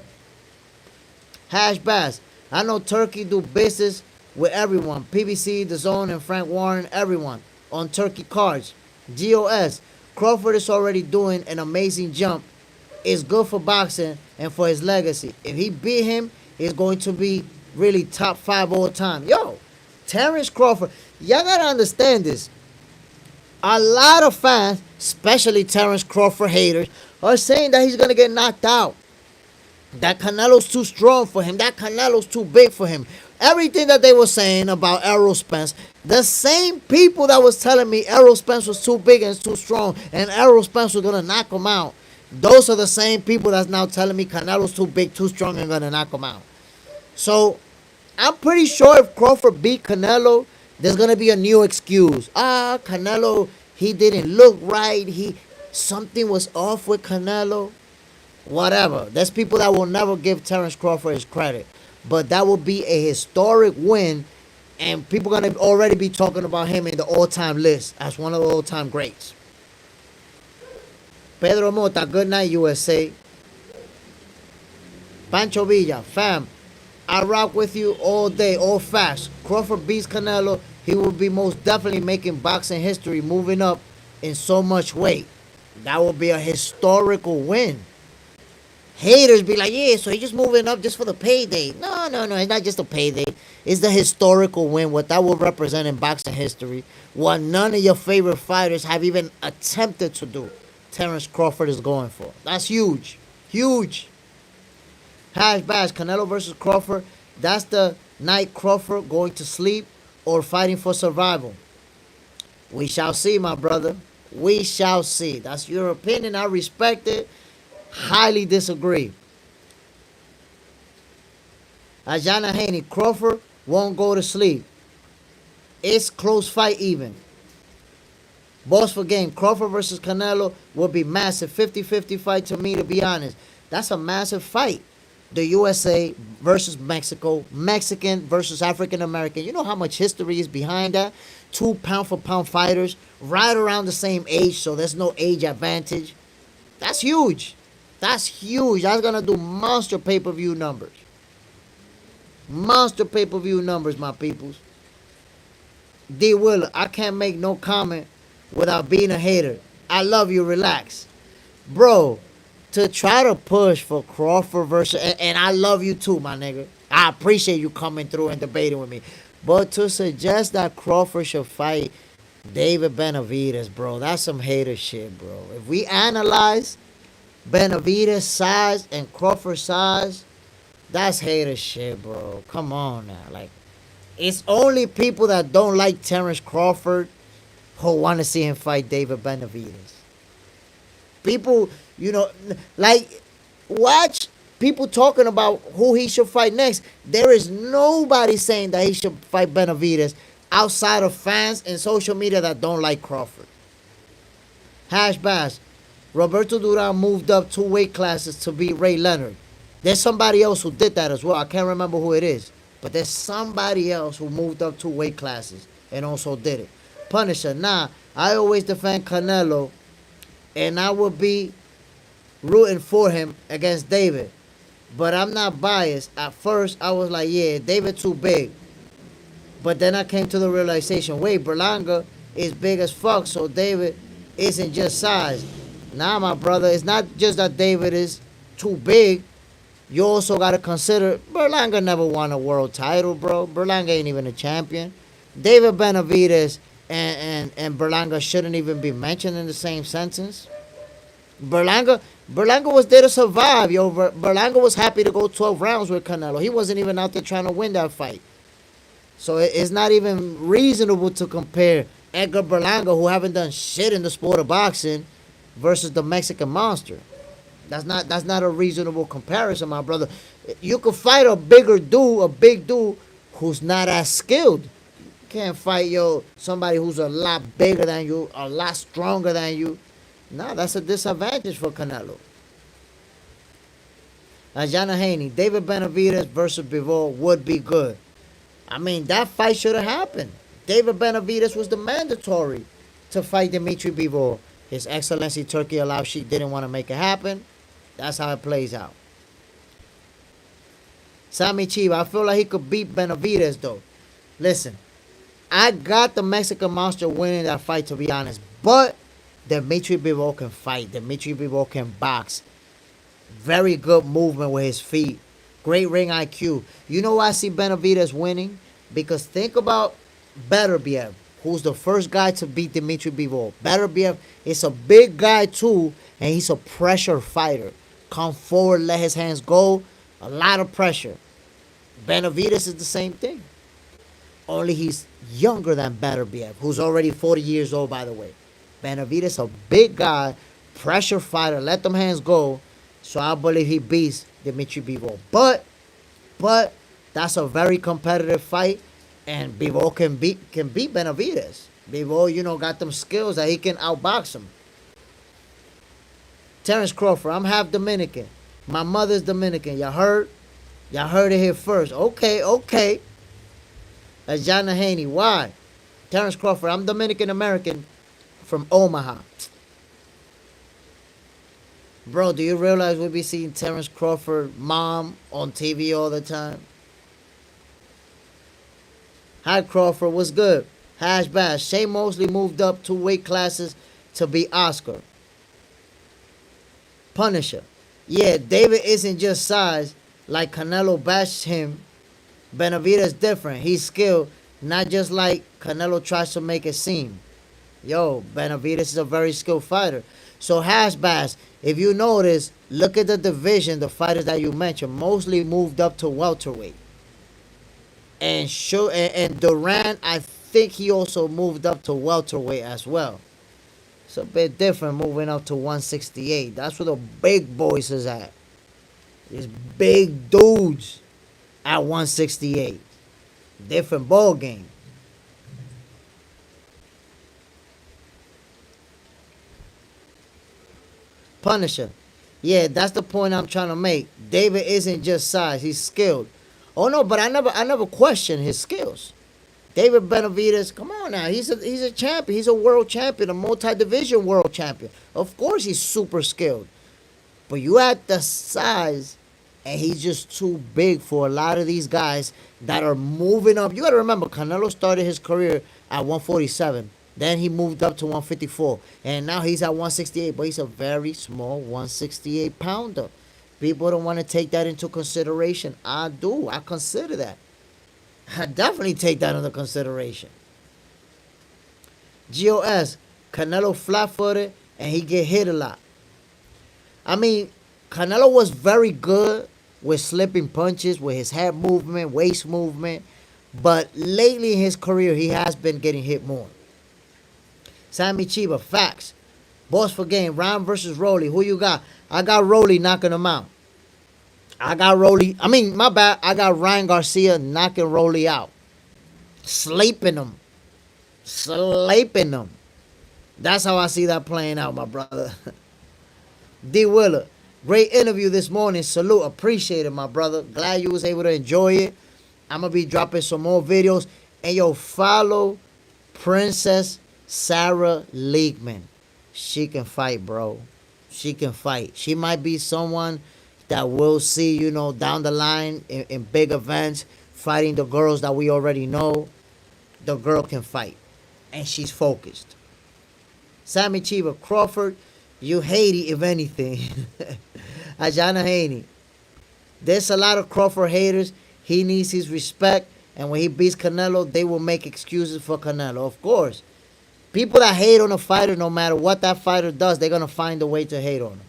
Hash Bass. I know Turkey do business with everyone. PBC, The Zone, and Frank Warren, everyone on Turkey cards. GOS. Crawford is already doing an amazing jump. It's good for boxing and for his legacy. If he beat him, it's going to be really top 5 all time. Yo, Terence Crawford, y'all gotta understand this. A lot of fans, especially Terence Crawford haters, are saying that he's gonna get knocked out. That Canelo's too strong for him. That Canelo's too big for him. Everything that they were saying about Errol Spence, the same people that was telling me Errol Spence was too big and too strong and Errol Spence was gonna knock him out, those are the same people that's now telling me Canelo's too big, too strong, and gonna knock him out. So, I'm pretty sure if Crawford beat Canelo, there's going to be a new excuse. Canelo, he didn't look right. Something was off with Canelo. Whatever. There's people that will never give Terence Crawford his credit. But that will be a historic win, and people are going to already be talking about him in the all-time list as one of the all-time greats. Pedro Mota, good night, USA. Pancho Villa, fam, I rock with you all day, all facts. Crawford beats Canelo, he will be most definitely making boxing history, moving up in so much weight. That will be a historical win. Haters be like, yeah, so he's just moving up just for the payday. No, it's not just a payday. It's the historical win, what that will represent in boxing history, what none of your favorite fighters have even attempted to do. Terence Crawford is going for. That's huge. Huge. Hash Bash, Canelo versus Crawford. That's the night Crawford going to sleep or fighting for survival. We shall see, my brother. We shall see. That's your opinion. I respect it. Highly disagree. Ajana Haney, Crawford won't go to sleep. It's close fight even. Boss for game, Crawford versus Canelo will be massive. 50-50 fight to me, to be honest. That's a massive fight. the USA versus Mexico, Mexican versus African American. You know how much history is behind that? Two pound for pound fighters, right around the same age, so there's no age advantage. That's huge. That's huge. That's gonna do monster pay per view numbers. Monster pay per view numbers, my peoples. D Willer, I can't make no comment without being a hater. I love you. Relax, bro. To try to push for Crawford versus, and I love you too, my nigga. I appreciate you coming through and debating with me. But to suggest that Crawford should fight David Benavidez, bro, that's some hater shit, bro. If we analyze Benavidez size and Crawford size, that's hater shit, bro. Come on now. Like, it's only people that don't like Terence Crawford who want to see him fight David Benavidez. People, like, watch people talking about who he should fight next. There is nobody saying that he should fight Benavidez outside of fans and social media that don't like Crawford. Hash Bash. Roberto Duran moved up 2 weight classes to beat Ray Leonard. There's somebody else who did that as well. I can't remember who it is. But there's somebody else who moved up 2 weight classes and also did it. Punisher. Nah, I always defend Canelo, and I would be rooting for him against David. But I'm not biased. At first, I was like, yeah, David too big. But then I came to the realization, wait, Berlanga is big as fuck, so David isn't just size. Nah, my brother, it's not just that David is too big. You also got to consider Berlanga never won a world title, bro. Berlanga ain't even a champion. David Benavidez and Berlanga shouldn't even be mentioned in the same sentence. Berlanga was there to survive, yo. Berlanga was happy to go 12 rounds with Canelo. He wasn't even out there trying to win that fight. So it's not even reasonable to compare Edgar Berlanga, who haven't done shit in the sport of boxing, versus the Mexican monster. That's not a reasonable comparison, my brother. You could fight a big dude who's not as skilled. You can't fight somebody who's a lot bigger than you, a lot stronger than you. Nah, that's a disadvantage for Canelo. Ajana Haney, David Benavidez versus Bivol would be good. I mean, that fight should have happened. David Benavidez was the mandatory to fight Dimitri Bivol. His Excellency Turkey Al-Afshi didn't want to make it happen. That's how it plays out. Sammy Chiba, I feel like he could beat Benavidez, though. Listen, I got the Mexican monster winning that fight, to be honest. But Dimitri Bivol can fight. Dimitri Bivol can box. Very good movement with his feet. Great ring IQ. You know why I see Benavidez winning? Because think about Beterbiev, who's the first guy to beat Dimitri Bivol. Beterbiev is a big guy too, and he's a pressure fighter. Come forward, let his hands go. A lot of pressure. Benavidez is the same thing. Only he's younger than Beterbiev, who's already 40 years old, by the way. Benavidez, a big guy, pressure fighter, let them hands go. So I believe he beats Dimitri Bivol. But that's a very competitive fight, and Bivol can beat Benavidez. Bivol, got them skills that he can outbox him. Terence Crawford, I'm half Dominican. My mother's Dominican. Y'all heard? Y'all heard it here first. Okay. Ajana Haney, why? Terence Crawford, I'm Dominican American from Omaha. Bro, do you realize we be seeing Terence Crawford mom on TV all the time? Hi Crawford, what's good? Hash Bash. Shane Mosley moved up 2 weight classes to beat Oscar. Punisher. Yeah, David isn't just size like Canelo bashed him. Benavidez different. He's skilled, not just like Canelo tries to make it seem. Yo, Benavidez is a very skilled fighter. So Hash Bash, if you notice, look at the division, the fighters that you mentioned, mostly moved up to welterweight. And Duran, I think he also moved up to welterweight as well. It's a bit different moving up to 168. That's where the big boys is at. These big dudes at 168. Different ball game. Punisher. Yeah, that's the point I'm trying to make. David isn't just size; he's skilled. Oh no, but I never questioned his skills. David Benavidez, come on now, he's a champion. He's a world champion, a multi-division world champion. Of course, he's super skilled. But you at the size, and he's just too big for a lot of these guys that are moving up. You got to remember, Canelo started his career at 147. Then he moved up to 154. And now he's at 168. But he's a very small 168 pounder. People don't want to take that into consideration. I do. I consider that. I definitely take that into consideration. GOS, Canelo flat footed and he get hit a lot. I mean, Canelo was very good with slipping punches, with his head movement, waist movement. But lately in his career, he has been getting hit more. Sammy Chiba, facts. Boss for game, Ryan versus Rolly. Who you got? I got Rolly knocking him out. I got Rolly. I mean, my bad. I got Ryan Garcia knocking Rolly out. Sleeping him. Sleeping him. That's how I see that playing out, my brother. D. Willer, great interview this morning. Salute. Appreciate it, my brother. Glad you was able to enjoy it. I'm going to be dropping some more videos. And yo, follow Princess Sarah Leakman. She can fight, bro. She can fight. She might be someone that we'll see, down the line in big events, fighting the girls that we already know. The girl can fight. And she's focused. Sammy Chiba Crawford, you Haiti, if anything. Ajana Haney. There's a lot of Crawford haters. He needs his respect. And when he beats Canelo, they will make excuses for Canelo. Of course. People that hate on a fighter, no matter what that fighter does, they're going to find a way to hate on him.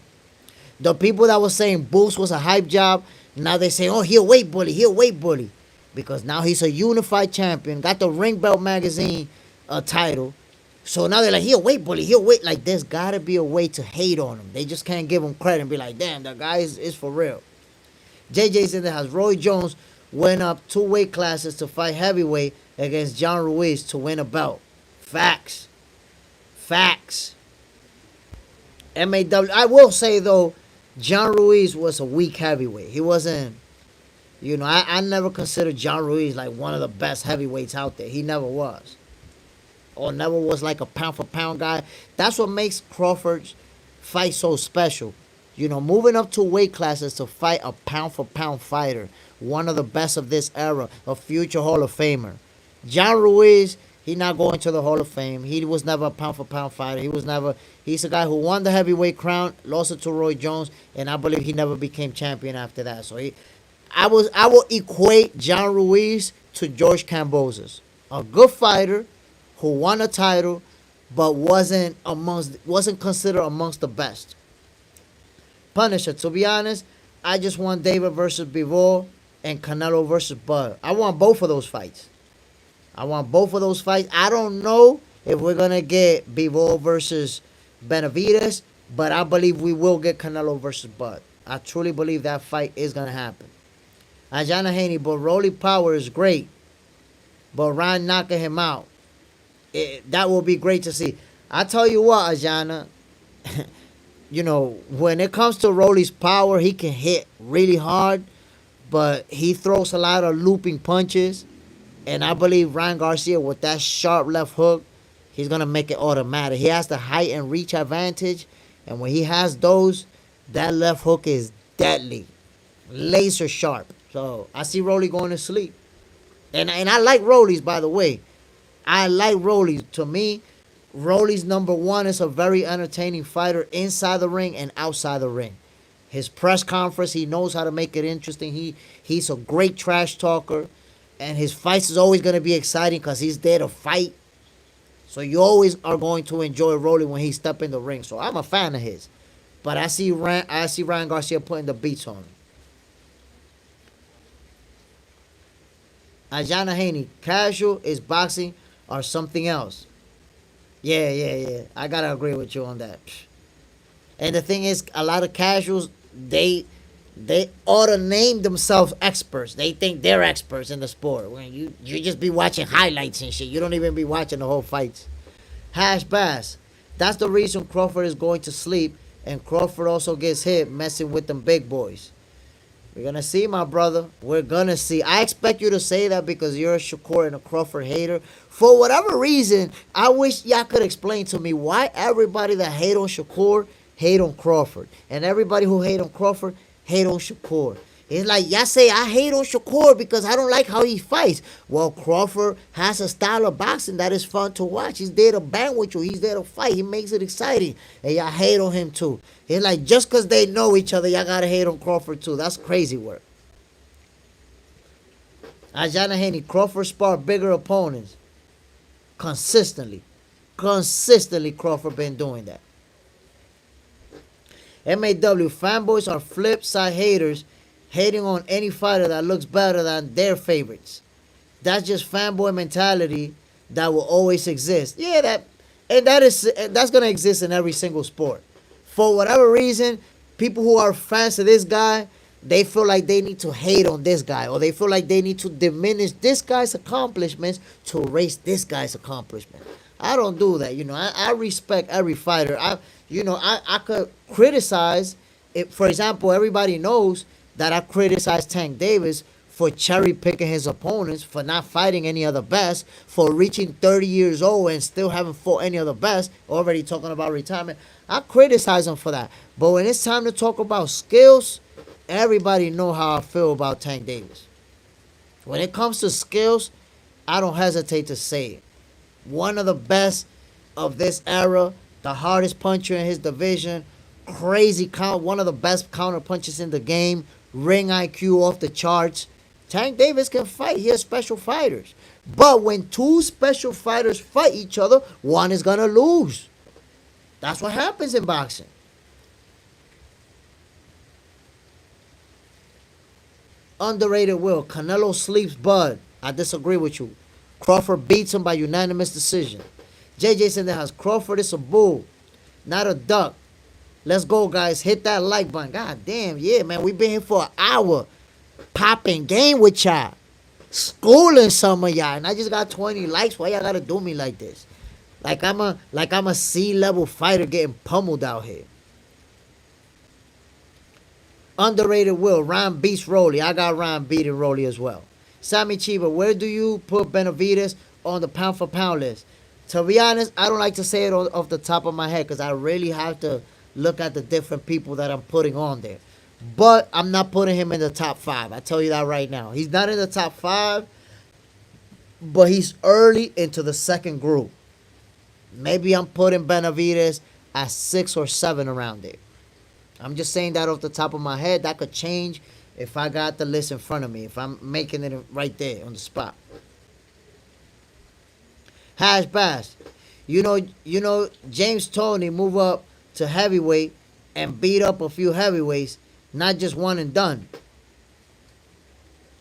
The people that were saying Boots was a hype job, now they say, oh, he a weight bully, he a weight bully. Because now he's a unified champion, got the Ring Belt magazine title. So now they're like, he a weight bully, he a weight. Like, there's got to be a way to hate on him. They just can't give him credit and be like, damn, that guy is for real. JJ's in the house. Roy Jones went up 2 weight classes to fight heavyweight against John Ruiz to win a belt. Facts. Facts. MAW. I will say, though, John Ruiz was a weak heavyweight. He wasn't, I never considered John Ruiz like one of the best heavyweights out there. He never was. Or never was like a pound-for-pound guy. That's what makes Crawford's fight so special. Moving up 2 weight classes to fight a pound-for-pound fighter. One of the best of this era. A future Hall of Famer. John Ruiz, he not going to the Hall of Fame. He was never a pound-for-pound fighter. He's a guy who won the heavyweight crown, lost it to Roy Jones, and I believe he never became champion after that. So I will equate John Ruiz to George Kambosos. A good fighter who won a title, but wasn't considered amongst the best. Punisher, to be honest, I just want David versus Bivol and Canelo versus Bud. I want both of those fights. I don't know if we're going to get Bivol versus Benavidez, but I believe we will get Canelo versus Bud. I truly believe that fight is going to happen. Ajana Haney, but Rolly Power is great. But Ryan knocking him out, that will be great to see. I tell you what, Ajana, when it comes to Rolly's power, he can hit really hard, but he throws a lot of looping punches. And I believe Ryan Garcia, with that sharp left hook, he's going to make it automatic. He has the height and reach advantage. And when he has those, that left hook is deadly. Laser sharp. So I see Rolly going to sleep. And I like Rolly's, by the way. I like Rolly's. To me, Rolly's number 1 is a very entertaining fighter inside the ring and outside the ring. His press conference, he knows how to make it interesting. He's a great trash talker. And his fights is always going to be exciting because he's there to fight. So you always are going to enjoy Rolly when he step in the ring. So I'm a fan of his. But I see Ryan Garcia putting the beats on him. Ajana Haney, casual is boxing or something else. Yeah. I got to agree with you on that. And the thing is, a lot of casuals, they ought to name themselves experts. They think they're experts in the sport. When you just be watching highlights and shit. You don't even be watching the whole fights. Hash Bass. That's the reason Crawford is going to sleep And Crawford also gets hit messing with them big boys. We're going to see, my brother. We're going to see. I expect you to say that because you're a Shakur and a Crawford hater. For whatever reason, I wish y'all could explain to me why everybody that hate on Shakur hate on Crawford. And everybody who hate on Crawford hate on Shakur. It's like y'all say I hate on Shakur because I don't like how he fights. Well, Crawford has a style of boxing that is fun to watch. He's there to bang with you. He's there to fight. He makes it exciting. And y'all hate on him too. It's like just because they know each other, y'all gotta hate on Crawford too. That's crazy work. Ajana Haney, Crawford sparred bigger opponents. Consistently. Consistently Crawford been doing that. MAW, fanboys are flip side haters hating on any fighter that looks better than their favorites. That's just fanboy mentality that will always exist. Yeah, that's gonna exist in every single sport. For whatever reason, people who are fans of this guy, they feel like they need to hate on this guy, or they feel like they need to diminish this guy's accomplishments to raise this guy's accomplishment. I don't do that. I respect every fighter. I could criticize it. For example, everybody knows that I criticize Tank Davis for cherry picking his opponents, for not fighting any of the best, for reaching 30 years old and still haven't fought any of the best, already talking about retirement. I criticize him for that. But when it's time to talk about skills, everybody know how I feel about Tank Davis. When it comes to skills, I don't hesitate to say it. One of the best of this era, the hardest puncher in his division, crazy count, one of the best counter punches in the game, ring IQ off the charts. Tank Davis can fight. He has special fighters. But when two special fighters fight each other, one is going to lose. That's what happens in boxing. Underrated Will. Canelo sleeps Bud. I disagree with you. Crawford beats him by unanimous decision. JJ's in the house. Crawford is a bull, not a duck. Let's go, guys. Hit that like button. God damn, yeah, man. We've been here for an hour. Popping game with y'all. Schooling some of y'all. And I just got 20 likes. Why y'all gotta do me like this? Like I'm a C-level fighter getting pummeled out here. Underrated Will. Ryan beats Rolly. I got Ryan beating Rolly as well. Sammy Chiba, where do you put Benavidez on the pound for pound list? To be honest, I don't like to say it off the top of my head because I really have to look at the different people that I'm putting on there. But I'm not putting him in the top 5. I tell you that right now. He's not in the top 5, but he's early into the second group. Maybe I'm putting Benavidez at 6 or 7 around there. I'm just saying that off the top of my head. That could change if I got the list in front of me, if I'm making it right there on the spot. Hash Bash. You know, James Toney move up to heavyweight and beat up a few heavyweights, not just one and done.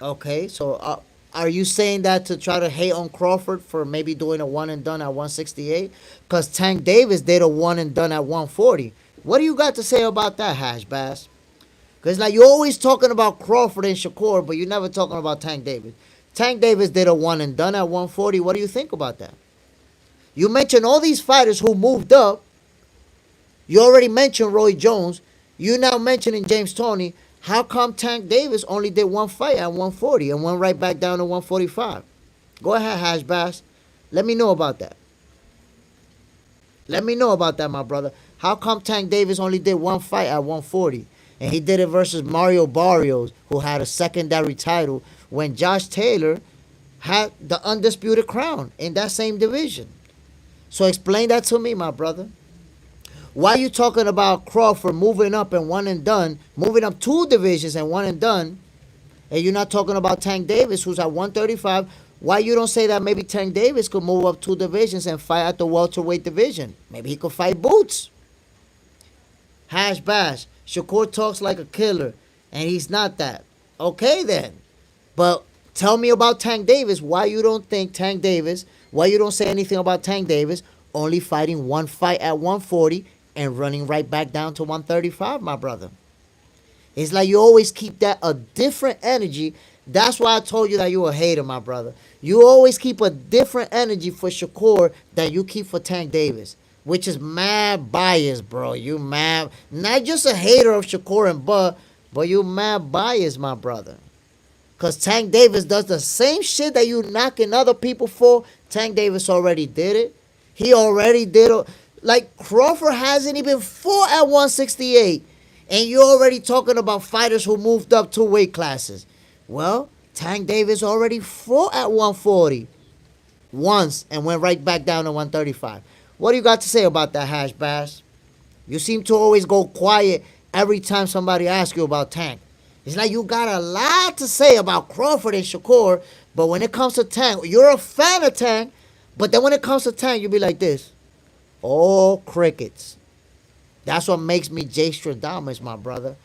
Okay, so are you saying that to try to hate on Crawford for maybe doing a one and done at 168? Because Tank Davis did a one and done at 140. What do you got to say about that, Hash Bass? Because like you're always talking about Crawford and Shakur, but you're never talking about Tank Davis. Tank Davis did a one and done at 140. What do you think about that? You mentioned all these fighters who moved up. You already mentioned Roy Jones. You now mentioning James Toney. How come Tank Davis only did one fight at 140 and went right back down to 145? Go ahead, Hash Bass. Let me know about that. Let me know about that, my brother. How come Tank Davis only did one fight at 140? And he did it versus Mario Barrios, who had a secondary title, when Josh Taylor had the undisputed crown in that same division. So explain that to me, my brother. Why are you talking about Crawford moving up and one and done, moving up 2 divisions and one and done, and you're not talking about Tank Davis, who's at 135? Why you don't say that maybe Tank Davis could move up 2 divisions and fight at the welterweight division? Maybe he could fight Boots. Hash Bash. Shakur talks like a killer, and he's not that. Okay, then. But tell me about Tank Davis. Why you don't think Tank Davis, why you don't say anything about Tank Davis only fighting one fight at 140 and running right back down to 135, my brother? It's like you always keep that a different energy. That's why I told you that you're a hater, my brother. You always keep a different energy for Shakur that you keep for Tank Davis. which is mad biased, bro. You mad, not just a hater of Shakur and Bud, but you mad biased, my brother. Because Tank Davis does the same shit that you knocking other people for. Tank Davis already did it. He already did it. Like, Crawford hasn't even fought at 168. And you're already talking about fighters who moved up 2 weight classes. Well, Tank Davis already fought at 140 once and went right back down to 135. What do you got to say about that, Hash Bass? You seem to always go quiet every time somebody asks you about Tank. It's like you got a lot to say about Crawford and Shakur, but when it comes to Tank, you're a fan of Tank, but then when it comes to Tank, you be like this. All crickets. That's what makes me Jay Stradamus, my brother.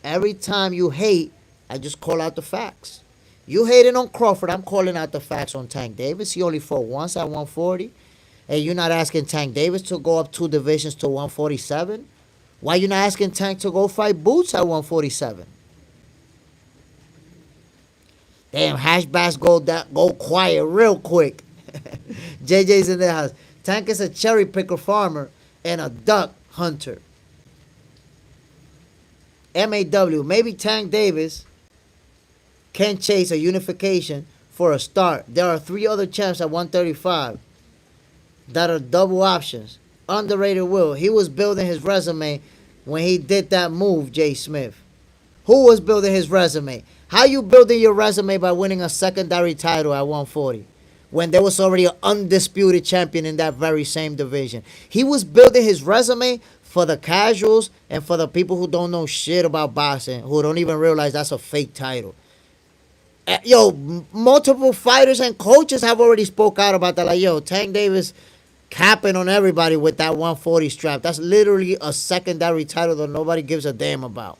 Every time you hate, I just call out the facts. You hating on Crawford, I'm calling out the facts on Tank Davis. He only fought once at 140. And you're not asking Tank Davis to go up 2 divisions to 147? Why you not asking Tank to go fight Boots at 147? Damn, Hash Bass go quiet real quick. JJ's in the house. Tank is a cherry picker farmer and a duck hunter. MAW, maybe Tank Davis can chase a unification for a start. There are 3 other champs at 135 that are double options. Underrated Will. He was building his resume when he did that move, JSmiff. Who was building his resume? How you building your resume by winning a secondary title at 140 when there was already an undisputed champion in that very same division? He was building his resume for the casuals and for the people who don't know shit about boxing, who don't even realize that's a fake title. Yo, multiple fighters and coaches have already spoke out about that. Like, yo, Tank Davis capping on everybody with that 140 strap. That's literally a secondary title that nobody gives a damn about.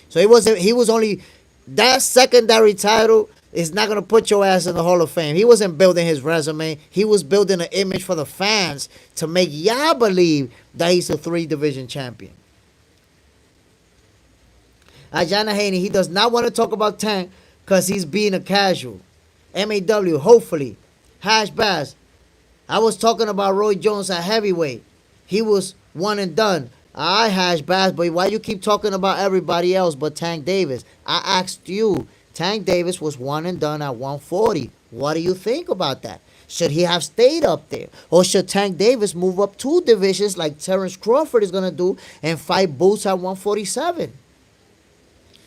So he was only, that secondary title is not going to put your ass in the Hall of Fame. He wasn't building his resume. He was building an image for the fans to make y'all believe that he's a 3-division champion. Ajana Haney, he does not want to talk about Tank because he's being a casual. MAW, hopefully. Hash Bass, I was talking about Roy Jones at heavyweight. He was one and done. I Hash Bass, but why you keep talking about everybody else but Tank Davis? I asked you. Tank Davis was one and done at 140. What do you think about that? Should he have stayed up there? Or should Tank Davis move up 2 divisions like Terence Crawford is going to do and fight Boots at 147?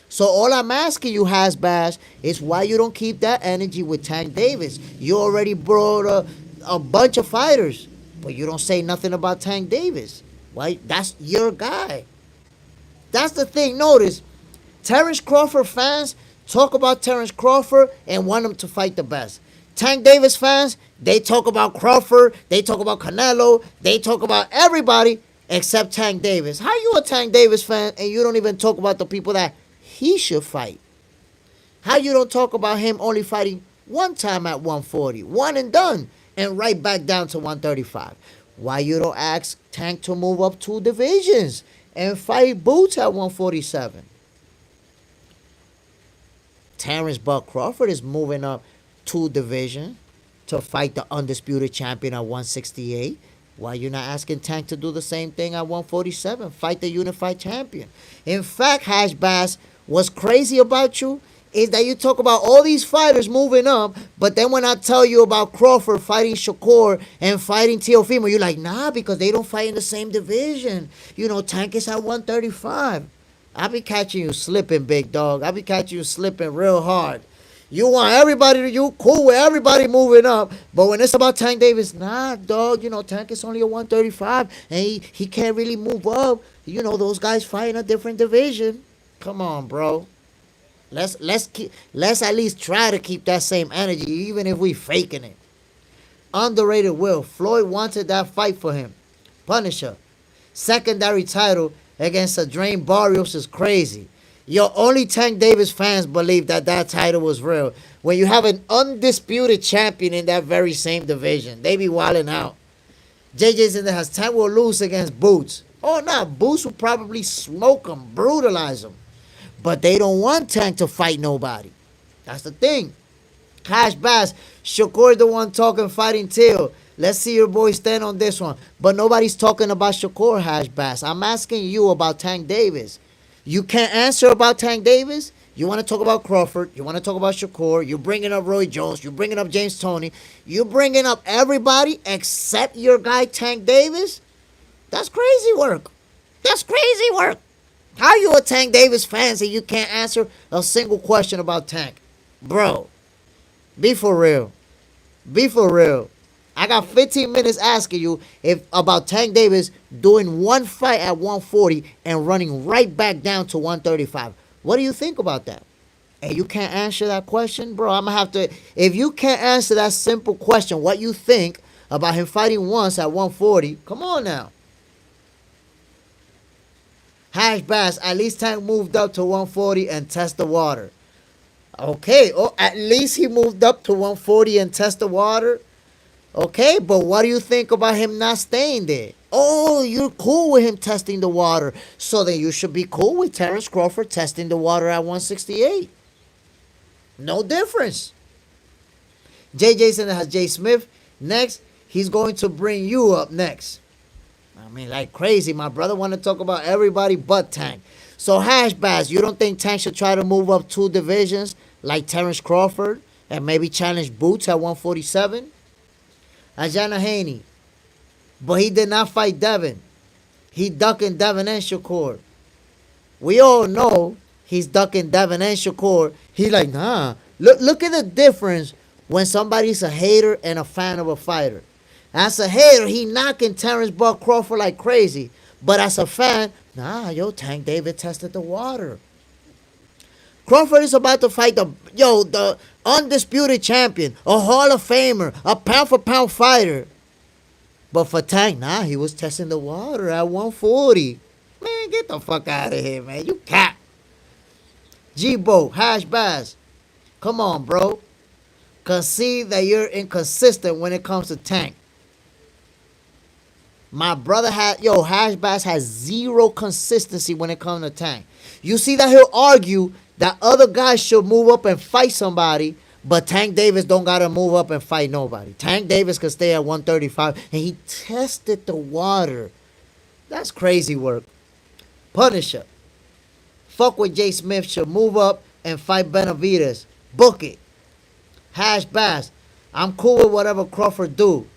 So all I'm asking you, Hash Bass, is why you don't keep that energy with Tank Davis. You already brought a bunch of fighters, but you don't say nothing about Tank Davis. Why? That's your guy. That's the thing. Notice, Terence Crawford fans talk about Terence Crawford and want him to fight the best. Tank Davis fans, they talk about Crawford, they talk about Canelo, they talk about everybody except Tank Davis. How you a Tank Davis fan and you don't even talk about the people that he should fight? How you don't talk about him only fighting one time at 140, one and done, and right back down to 135? Why you don't ask Tank to move up 2 divisions and fight Boots at 147? Terence Bud Crawford is moving up 2 divisions to fight the undisputed champion at 168. Why you not asking Tank to do the same thing at 147? Fight the unified champion. In fact, Hash Bass, what's crazy about you is that you talk about all these fighters moving up, but then when I tell you about Crawford fighting Shakur and fighting Teofimo, you're like, nah, because they don't fight in the same division. You know, Tank is at 135. I be catching you slipping, big dog. I be catching you slipping real hard. You want everybody, you cool with everybody moving up, but when it's about Tank Davis, nah, dog, you know, Tank is only a 135, and he can't really move up. You know, those guys fight in a different division. Come on, bro. Let's at least try to keep that same energy, even if we faking it. Underrated Will. Floyd wanted that fight for him. Punisher. Secondary title against Adrian Barrios is crazy. Yo, only Tank Davis fans believe that title was real. When you have an undisputed champion in that very same division, they be wilding out. JJ's in the house. Tank will lose against Boots. Oh, no. Boots will probably smoke him, brutalize him. But they don't want Tank to fight nobody. That's the thing. Hash Bass, Shakur the one talking, fighting Till. Let's see your boy stand on this one. But nobody's talking about Shakur Hash Bass. I'm asking you about Tank Davis. You can't answer about Tank Davis? You want to talk about Crawford. You want to talk about Shakur. You're bringing up Roy Jones. You're bringing up James Toney. You're bringing up everybody except your guy Tank Davis? That's crazy work. That's crazy work. How you a Tank Davis fan and you can't answer a single question about Tank? Bro, be for real. Be for real. I got 15 minutes asking you if about Tank Davis doing one fight at 140 and running right back down to 135. What do you think about that? And you can't answer that question? Bro, I'm going to have to... If you can't answer that simple question, what you think about him fighting once at 140, come on now. Hash Bass, at least Tank moved up to 140 and test the water. Okay, oh, at least he moved up to 140 and test the water. Okay, but what do you think about him not staying there? Oh, you're cool with him testing the water. So then you should be cool with Terence Crawford testing the water at 168. No difference. Jason has JSmiff. Next, he's going to bring you up next. I mean, like crazy. My brother want to talk about everybody but Tank. So, Hash Bass, you don't think Tank should try to move up 2 divisions like Terence Crawford and maybe challenge Boots at 147? Ajana Haney. But he did not fight Devin. He ducking Devin and Shakur. We all know he's ducking Devin and Shakur. He like, nah. Look at the difference when somebody's a hater and a fan of a fighter. As a hater, he knocking Terence Bud Crawford like crazy. But as a fan, nah, yo, Tank Davis tested the water. Crawford is about to fight the undisputed champion, a Hall of Famer, a pound-for-pound fighter. But for Tank, nah, he was testing the water at 140. Man, get the fuck out of here, man. You cap. G-Bo, Hash Bass. Come on, bro. Concede that you're inconsistent when it comes to Tank. My brother Hash Bass has zero consistency when it comes to Tank. You see that he'll argue that other guys should move up and fight somebody, but Tank Davis don't got to move up and fight nobody. Tank Davis could stay at 135, and he tested the water. That's crazy work. Punisher. Fuck with JSmiff should move up and fight Benavidez. Book it. Hash Bass. I'm cool with whatever Crawford do,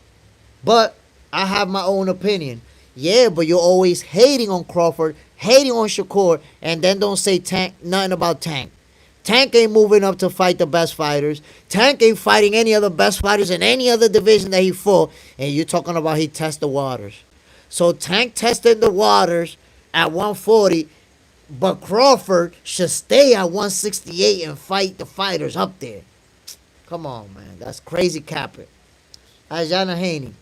but I have my own opinion. Yeah, but you're always hating on Crawford, hating on Shakur, and then don't say nothing about Tank. Tank ain't moving up to fight the best fighters. Tank ain't fighting any other best fighters in any other division that he fought. And you're talking about he test the waters. So Tank tested the waters at 140, but Crawford should stay at 168 and fight the fighters up there. Come on, man. That's crazy capping. Ajana Haney.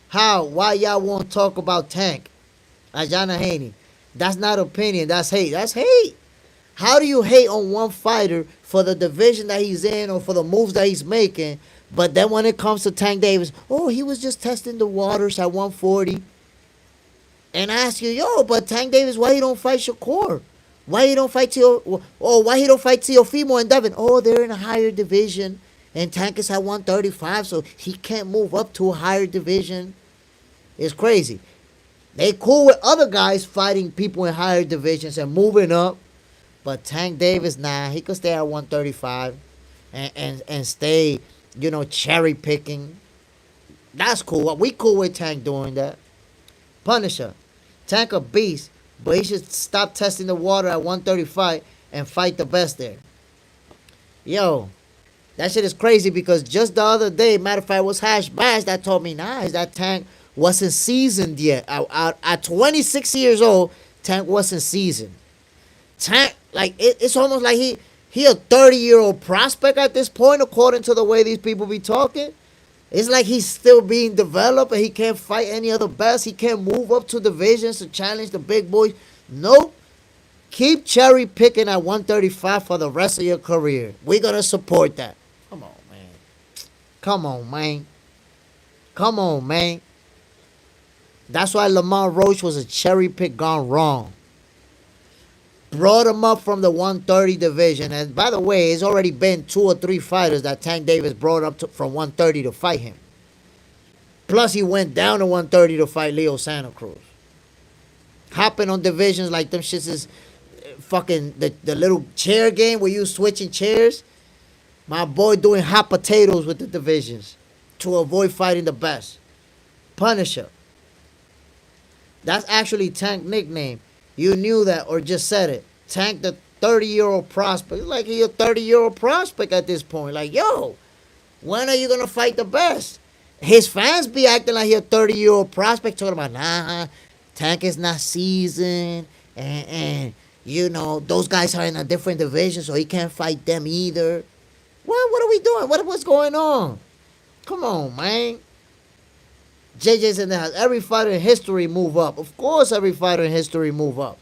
How? Why y'all won't talk about Tank? Ajana Haney. That's not opinion. That's hate. That's hate. How do you hate on one fighter for the division that he's in or for the moves that he's making, but then when it comes to Tank Davis, oh, he was just testing the waters at 140. And I ask you, yo, but Tank Davis, why he don't fight Shakur? Why he don't fight why he don't fight Teofimo and Devin? Oh, they're in a higher division, and Tank is at 135, so he can't move up to a higher division. It's crazy. They cool with other guys fighting people in higher divisions and moving up. But Tank Davis, nah, he could stay at 135 and stay, cherry picking. That's cool. We cool with Tank doing that. Punisher. Tank a beast, but he should stop testing the water at 135 and fight the best there. Yo, that shit is crazy because just the other day, matter of fact, it was Hash Bash that told me, nah, is that Tank wasn't seasoned yet. At 26 years old, Tank wasn't seasoned. Tank, like, it's almost like he a 30-year-old prospect at this point, according to the way these people be talking. It's like he's still being developed and he can't fight any other best. He can't move up to divisions to challenge the big boys. Nope. Keep cherry picking at 135 for the rest of your career. We're going to support that. Come on, man. Come on, man. Come on, man. That's why Lamont Roach was a cherry pick gone wrong. Brought him up from the 130 division. And by the way, it's already been 2 or 3 fighters that Tank Davis brought up from 130 to fight him. Plus, he went down to 130 to fight Leo Santa Cruz. Hopping on divisions like them shits is fucking the little chair game where you switching chairs. My boy doing hot potatoes with the divisions to avoid fighting the best. Punisher. That's actually Tank nickname. You knew that or just said it. Tank the 30-year-old prospect. Like he a 30-year-old prospect at this point. Like, yo, when are you going to fight the best? His fans be acting like he a 30-year-old prospect, talking about, nah, Tank is not seasoned, and you know, those guys are in a different division, so he can't fight them either. What are we doing? What's going on? Come on, man. JJ's in the house. Every fighter in history move up. Of course, every fighter in history move up.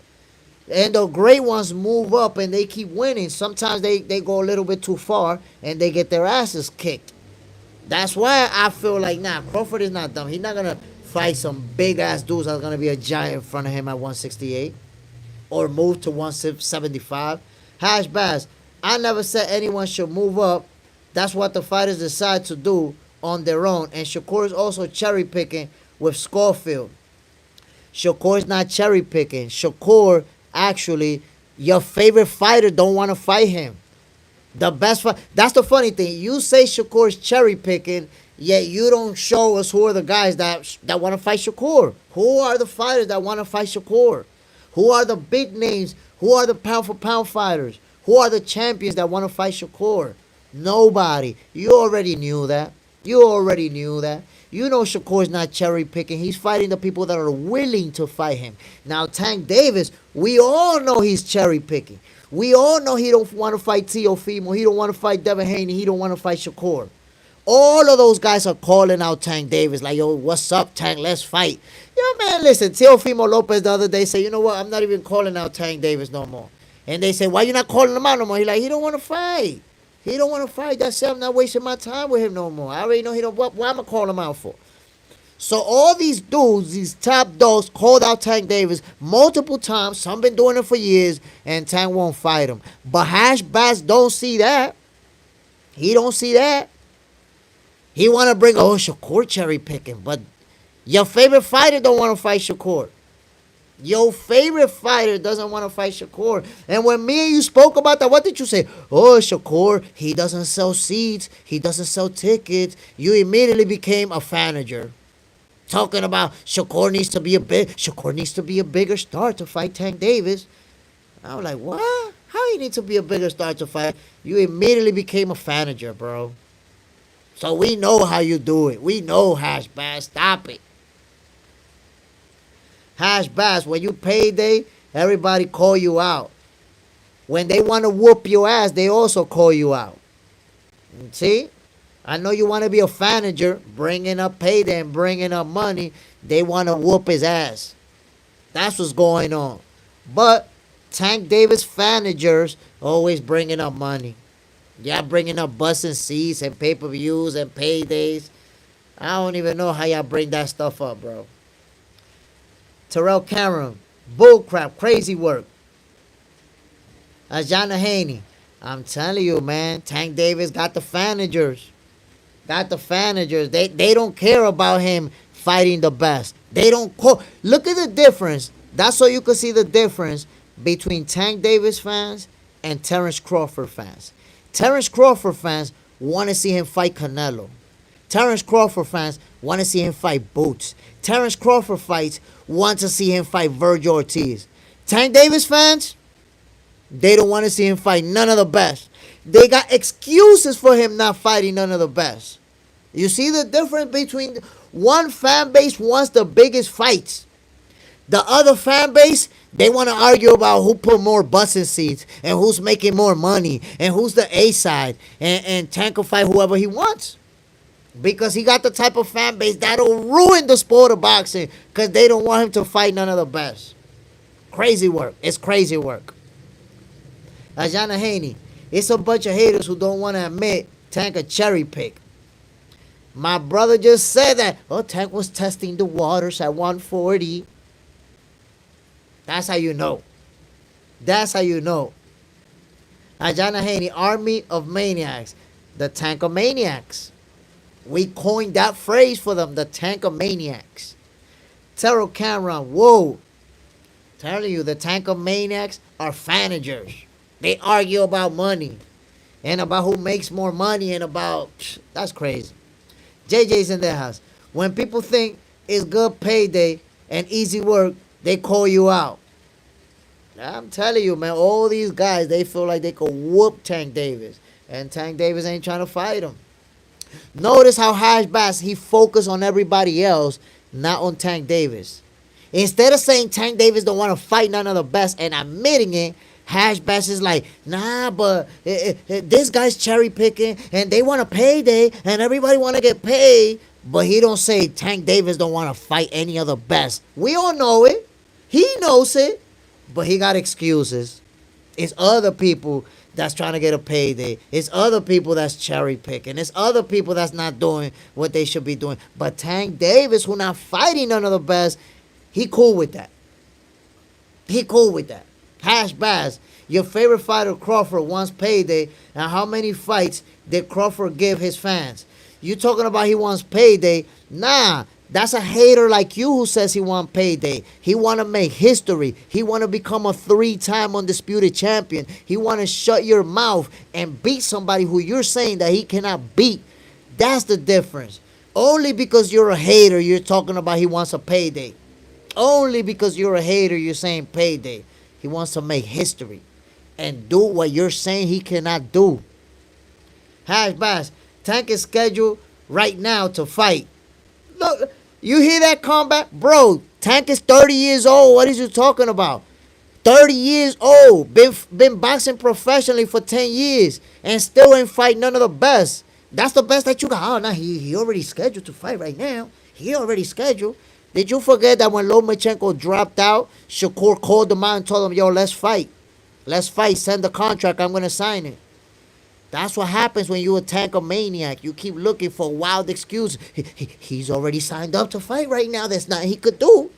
And the great ones move up and they keep winning. Sometimes they go a little bit too far and they get their asses kicked. That's why I feel like, nah, Crawford is not dumb. He's not going to fight some big-ass dudes that's going to be a giant in front of him at 168 or move to 175. Hash Bass, I never said anyone should move up. That's what the fighters decide to do on their own. And Shakur is also cherry-picking with Schofield. Shakur is not cherry-picking. Shakur, actually, your favorite fighter don't want to fight him. The best fight. That's the funny thing. You say Shakur's cherry picking, yet you don't show us who are the guys that want to fight Shakur. Who are the fighters that want to fight Shakur? Who are the big names? Who are the pound for pound fighters? Who are the champions that want to fight Shakur? Nobody. You already knew that. You already knew that. You know Shakur's not cherry picking. He's fighting the people that are willing to fight him. Now Tank Davis, we all know he's cherry picking. We all know he don't want to fight Teofimo. He don't want to fight Devin Haney. He don't want to fight Shakur. All of those guys are calling out Tank Davis like, yo, what's up, Tank? Let's fight. Yo, man, listen. Teofimo Lopez the other day said, you know what? I'm not even calling out Tank Davis no more. And they say, why you not calling him out no more? He's like, he don't want to fight. He don't want to fight. That's it. I'm not wasting my time with him no more. I already know he don't. What am I going to call him out for? So all these dudes, these top dogs, called out Tank Davis multiple times. Some been doing it for years, and Tank won't fight him. But Hash Bass don't see that. He don't see that. He want to bring, Shakur cherry picking. But your favorite fighter don't want to fight Shakur. Your favorite fighter doesn't want to fight Shakur. And when me and you spoke about that, what did you say? Oh, Shakur, he doesn't sell seats. He doesn't sell tickets. You immediately became a fanager. Talking about Shakur needs to be a bigger star to fight Tank Davis. I was like, what? How you need to be a bigger star to fight? You immediately became a fanager, bro. So we know how you do it. We know, Hash Bass. Stop it. Hash Bass, when you payday, everybody call you out. When they want to whoop your ass, they also call you out. See? I know you want to be a fanager, bringing up payday and bringing up money. They want to whoop his ass. That's what's going on. But Tank Davis fanagers always bringing up money. Y'all bringing up busting seats and pay-per-views and paydays. I don't even know how y'all bring that stuff up, bro. Terrell Cameron, bullcrap, crazy work. Ajana Haney, I'm telling you, man, Tank Davis got the fanagers. Got the fanagers. They don't care about him fighting the best. They don't call. Look at the difference. That's so you can see the difference between Tank Davis fans and Terence Crawford fans. Terence Crawford fans want to see him fight Canelo. Terence Crawford fans want to see him fight Boots. Terence Crawford fights want to see him fight Virgil Ortiz. Tank Davis fans, they don't want to see him fight none of the best. They got excuses for him not fighting none of the best. You see the difference between one fan base wants the biggest fights. The other fan base, they want to argue about who put more busting seats and who's making more money and who's the A side. And Tank will fight whoever he wants. Because he got the type of fan base that'll ruin the sport of boxing because they don't want him to fight none of the best. Crazy work. It's crazy work. Ajana Haney. It's a bunch of haters who don't want to admit Tank a cherry pick. My brother just said that. Oh, Tank was testing the waters at 140. That's how you know. That's how you know. Ajana Haney, Army of Maniacs. The Tankomaniacs. We coined that phrase for them, the Tankomaniacs. Terrell Cameron, whoa. Telling you, the Tankomaniacs are fanagers. They argue about money and about who makes more money and about... That's crazy. JJ's in their house. When people think it's good payday and easy work, they call you out. I'm telling you, man, all these guys, they feel like they could whoop Tank Davis. And Tank Davis ain't trying to fight him. Notice how Hash Bass, he focused on everybody else, not on Tank Davis. Instead of saying Tank Davis don't want to fight none of the best and admitting it, Hash Bass is like, nah, but this guy's cherry picking and they want a payday and everybody want to get paid. But he don't say Tank Davis don't want to fight any of the best. We all know it. He knows it. But he got excuses. It's other people that's trying to get a payday. It's other people that's cherry picking. It's other people that's not doing what they should be doing. But Tank Davis, who not fighting none of the best, he cool with that. He cool with that. Hash Bass, your favorite fighter Crawford wants payday, and how many fights did Crawford give his fans? You talking about he wants payday? Nah, that's a hater like you who says he want payday. He want to make history. He want to become a 3-time undisputed champion. He want to shut your mouth and beat somebody who you're saying that he cannot beat. That's the difference. Only because you're a hater, you're talking about he wants a payday. Only because you're a hater, you're saying payday. He wants to make history and do what you're saying he cannot do. Hash Bass, Tank is scheduled right now to fight. Look, you hear that combat? Bro, Tank is 30 years old. What is you talking about? 30 years old. Been boxing professionally for 10 years and still ain't fight none of the best. That's the best that you got. Oh, no, he already scheduled to fight right now. He already scheduled. Did you forget that when Lomachenko dropped out, Shakur called him out and told him, yo, let's fight. Let's fight. Send the contract. I'm going to sign it. That's what happens when you a Tankomaniac. You keep looking for wild excuses. He's already signed up to fight right now. There's nothing he could do.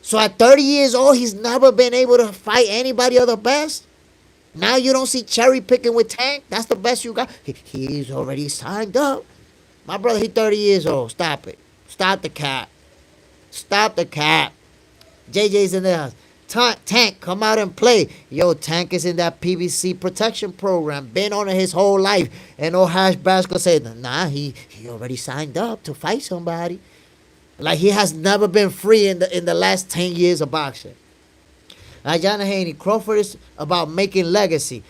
So at 30 years old, he's never been able to fight anybody of the best. Now you don't see cherry picking with Tank. That's the best you got. He's already signed up. My brother, he's 30 years old. Stop it. Stop the cap. Stop the cap. JJ's in the house. Tank, come out and play. Yo, Tank is in that PBC protection program. Been on it his whole life. And old Hash Bass gonna say, nah, he already signed up to fight somebody. Like he has never been free in the last 10 years of boxing. John Haney, Crawford is about making legacy.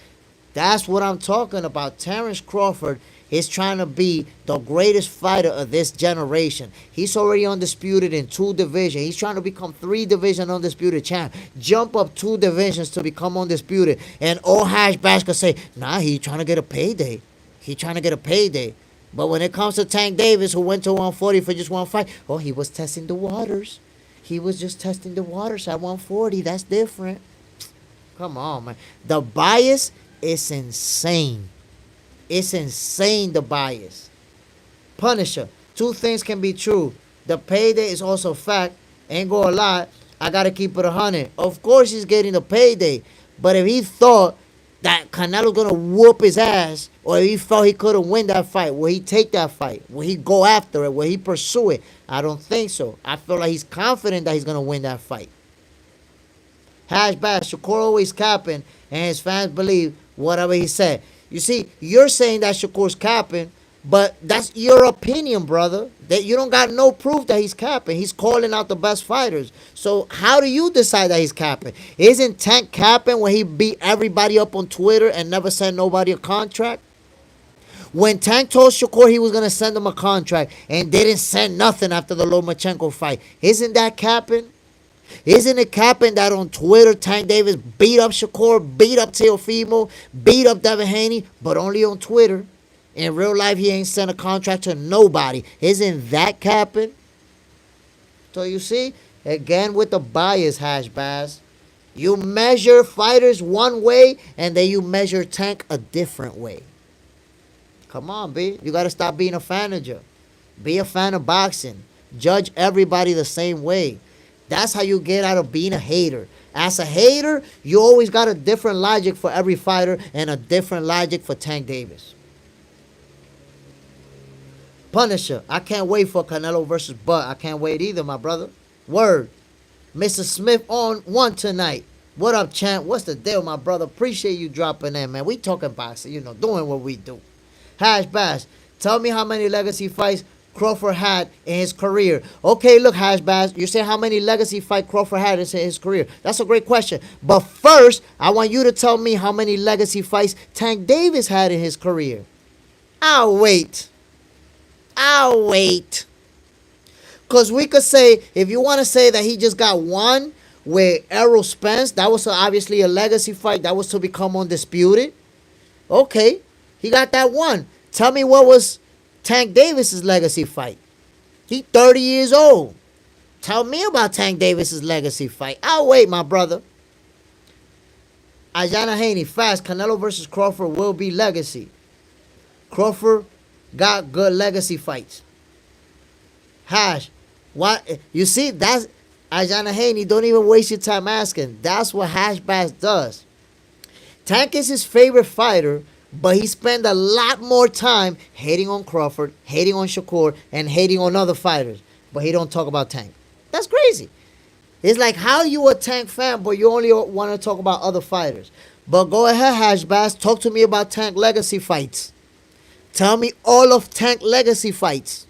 That's what I'm talking about. Terence Crawford is trying to be the greatest fighter of this generation. He's already undisputed in 2 divisions. He's trying to become 3-division undisputed champ. Jump up 2 divisions to become undisputed. And all Hash Bash can say, nah, he's trying to get a payday. He's trying to get a payday. But when it comes to Tank Davis, who went to 140 for just one fight, oh, he was testing the waters. He was just testing the waters at 140. That's different. Come on, man. The bias is insane. It's insane, the bias. Punisher. 2 things can be true. The payday is also fact. Ain't gonna lie. I gotta keep it 100. Of course he's getting the payday. But if he thought that Canelo gonna whoop his ass, or if he felt he couldn't win that fight, will he take that fight? Will he go after it? Will he pursue it? I don't think so. I feel like he's confident that he's gonna win that fight. Hash Bash, Shakur always capping, and his fans believe whatever he said. You see, you're saying that Shakur's capping, but that's your opinion, brother. That you don't got no proof that he's capping. He's calling out the best fighters. So how do you decide that he's capping? Isn't Tank capping when he beat everybody up on Twitter and never sent nobody a contract? When Tank told Shakur he was going to send him a contract and didn't send nothing after the Lomachenko fight, isn't that capping? Isn't it capping that on Twitter Tank Davis beat up Shakur, beat up Teofimo, beat up Devin Haney, but only on Twitter? In real life, he ain't sent a contract to nobody. Isn't that capping? So you see, again with the bias, Hash Bass. You measure fighters one way, and then you measure Tank a different way. Come on, B. You got to stop being a fanager. Be a fan of boxing. Judge everybody the same way. That's how you get out of being a hater. As a hater, you always got a different logic for every fighter and a different logic for Tank Davis. Punisher. I can't wait for Canelo versus Bud. I can't wait either, my brother. Word. Mr. Smith on one tonight. What up, champ? What's the deal, my brother? Appreciate you dropping in, man. We talking boxing, doing what we do. Hash Bash, tell me how many legacy fights Crawford had in his career. Okay, look, Hash Bash, you say how many legacy fights Crawford had in his career. That's a great question. But first, I want you to tell me how many legacy fights Tank Davis had in his career. I'll wait. Because we could say, if you want to say that he just got one with Errol Spence, that was obviously a legacy fight. That was to become undisputed. Okay, he got that one. Tell me what was Tank Davis's legacy fight. He 30 years old. Tell me about Tank Davis's legacy fight. I'll wait, my brother. Ajana Haney, fast. Canelo versus Crawford will be legacy. Crawford got good legacy fights. Hash, what you see? That's Ajana Haney. Don't even waste your time asking. That's what Hash Bass does. Tank is his favorite fighter, but he spent a lot more time hating on Crawford, hating on Shakur, and hating on other fighters. But he don't talk about Tank. That's crazy. It's like, how you a Tank fan, but you only want to talk about other fighters. But go ahead, Hash Bass. Talk to me about Tank legacy fights. Tell me all of Tank legacy fights.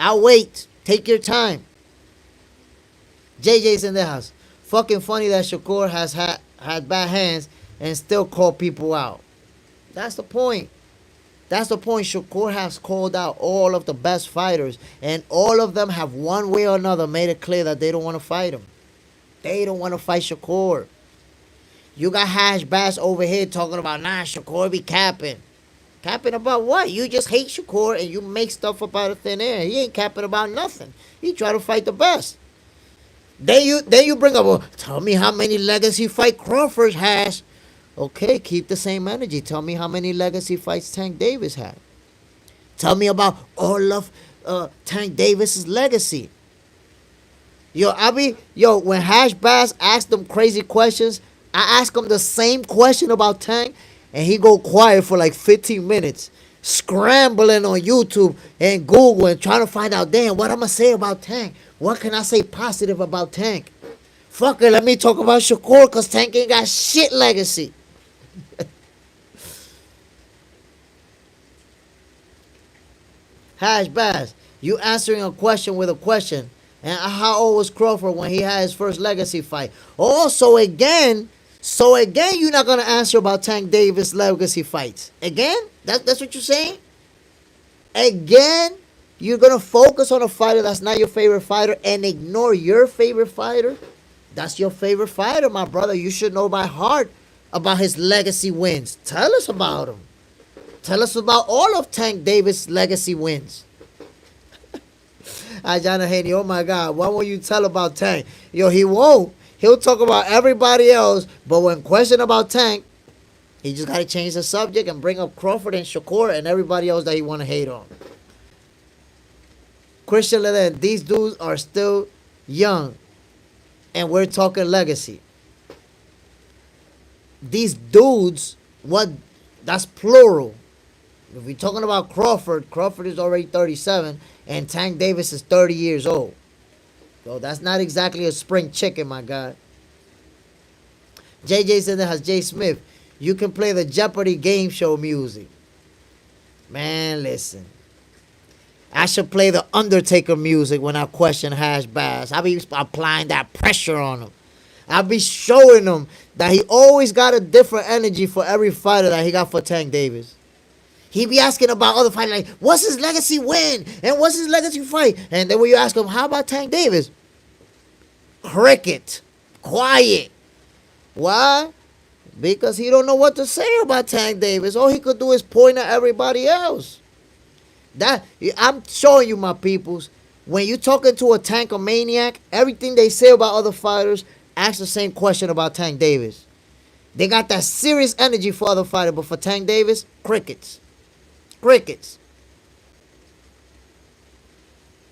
I'll wait. Take your time. JJ's in the house. Fucking funny that Shakur has had bad hands and still call people out. That's the point. That's the point. Shakur has called out all of the best fighters, and all of them have one way or another made it clear that they don't want to fight him. They don't want to fight Shakur. You got Hash Bass over here talking about, Shakur be capping. Capping about what? You just hate Shakur and you make stuff up out of thin air. He ain't capping about nothing. He try to fight the best. Then you bring up, well, tell me how many legacy fight Crawford has. Okay, keep the same energy. Tell me how many legacy fights Tank Davis had. Tell me about all of Tank Davis's legacy. When Hash Bass asked them crazy questions, I ask him the same question about Tank, and he go quiet for like 15 minutes, scrambling on YouTube and Google and trying to find out, damn, what I'm going to say about Tank? What can I say positive about Tank? Fuck it, let me talk about Shakur, because Tank ain't got shit legacy. Hash Bass, you answering a question with a question. And how old was Crawford when he had his first legacy fight? So again, you're not going to answer about Tank Davis legacy fights. Again? That's what you're saying? Again, you're going to focus on a fighter that's not your favorite fighter and ignore your favorite fighter? That's your favorite fighter, my brother. You should know by heart about his legacy wins. Tell us about him. Tell us about all of Tank Davis' legacy wins. Ajana Haney, oh my God, what will you tell about Tank? He won't. He'll talk about everybody else, but when questioned about Tank, he just got to change the subject and bring up Crawford and Shakur and everybody else that he want to hate on. Christian Leden, these dudes are still young, and we're talking legacy. These dudes, that's plural. If we're talking about Crawford is already 37, and Tank Davis is 30 years old. So that's not exactly a spring chicken, my God. JJ said that has JSmiff. You can play the Jeopardy game show music. Man, listen. I should play the Undertaker music when I question Hash Bass. I'll be applying that pressure on him. I'll be showing him that he always got a different energy for every fighter that he got for Tank Davis. He be asking about other fighters, like, what's his legacy win? And what's his legacy fight? And then when you ask him, how about Tank Davis? Cricket. Quiet. Why? Because he don't know what to say about Tank Davis. All he could do is point at everybody else. I'm showing you, my peoples, when you talking to a Tankomaniac, everything they say about other fighters, ask the same question about Tank Davis. They got that serious energy for other fighters, but for Tank Davis, crickets. Crickets.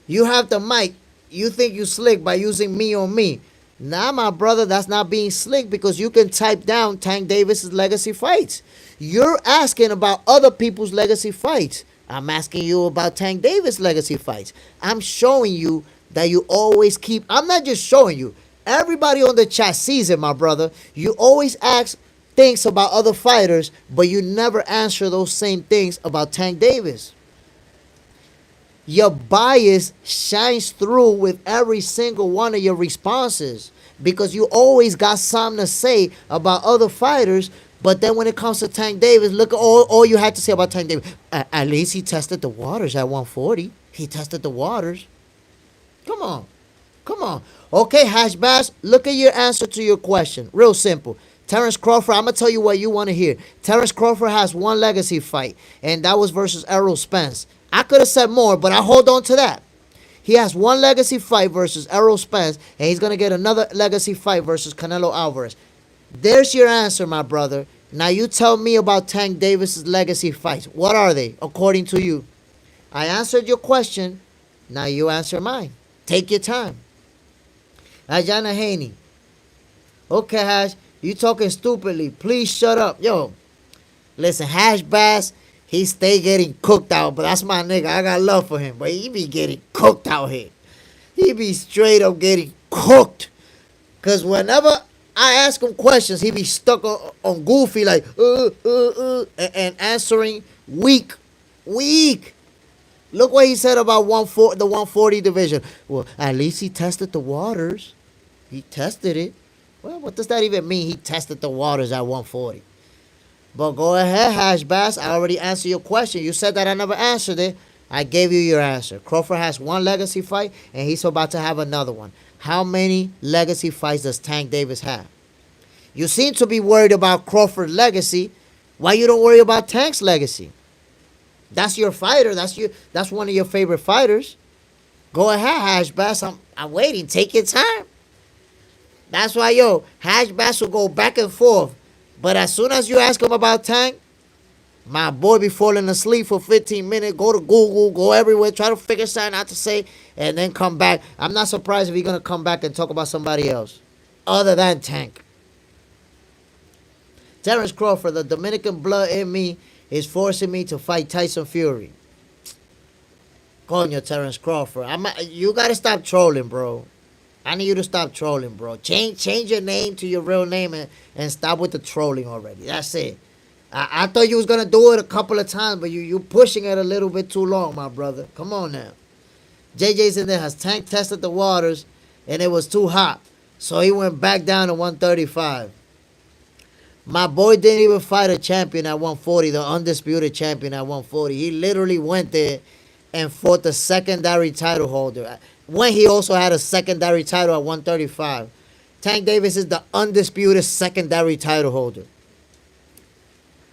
You have the mic. You think you slick by using me on me. Nah, my brother, that's not being slick because you can type down Tank Davis's legacy fights. You're asking about other people's legacy fights. I'm asking you about Tank Davis' legacy fights. I'm showing you that you always keep. I'm not just showing you. Everybody on the chat sees it, my brother. You always ask things about other fighters, but you never answer those same things about Tank Davis. Your bias shines through with every single one of your responses because you always got something to say about other fighters. But then when it comes to Tank Davis, look at all you had to say about Tank Davis. At least he tested the waters at 140. He tested the waters. Come on. Come on. Okay, Hash Bass, look at your answer to your question. Real simple. Terence Crawford, I'm going to tell you what you want to hear. Terence Crawford has one legacy fight, and that was versus Errol Spence. I could have said more, but I hold on to that. He has one legacy fight versus Errol Spence, and he's going to get another legacy fight versus Canelo Alvarez. There's your answer, my brother. Now you tell me about Tank Davis's legacy fights. What are they, according to you? I answered your question. Now you answer mine. Take your time. Ajana Haney. Okay, Hash, you talking stupidly. Please shut up. Yo, listen, Hash Bass, he stay getting cooked out, but that's my nigga. I got love for him, but he be getting cooked out here. He be straight up getting cooked. Because whenever I ask him questions, he be stuck on goofy like, and answering weak. Look what he said about the 140 division. Well, at least he tested the waters. He tested it. Well, what does that even mean? He tested the waters at 140. But go ahead, Hash Bass. I already answered your question. You said that I never answered it. I gave you your answer. Crawford has one legacy fight, and he's about to have another one. How many legacy fights does Tank Davis have? You seem to be worried about Crawford's legacy. Why you don't worry about Tank's legacy? That's your fighter. That's one of your favorite fighters. Go ahead, Hash Bass. I'm waiting. Take your time. That's why, Hash Bass will go back and forth. But as soon as you ask him about Tank, my boy be falling asleep for 15 minutes. Go to Google, go everywhere, try to figure something out to say, and then come back. I'm not surprised if he's going to come back and talk about somebody else other than Tank. Terence Crawford, the Dominican blood in me is forcing me to fight Tyson Fury. Coño, Terence Crawford. You got to stop trolling, bro. I need you to stop trolling, bro. Change your name to your real name and stop with the trolling already. That's it. I thought you was going to do it a couple of times, but you pushing it a little bit too long, my brother. Come on now. JJ's in there. Has Tank tested the waters, and it was too hot. So he went back down to 135. My boy didn't even fight a champion at 140, the undisputed champion at 140. He literally went there and fought the secondary title holder, when he also had a secondary title at 135. Tank Davis is the undisputed secondary title holder.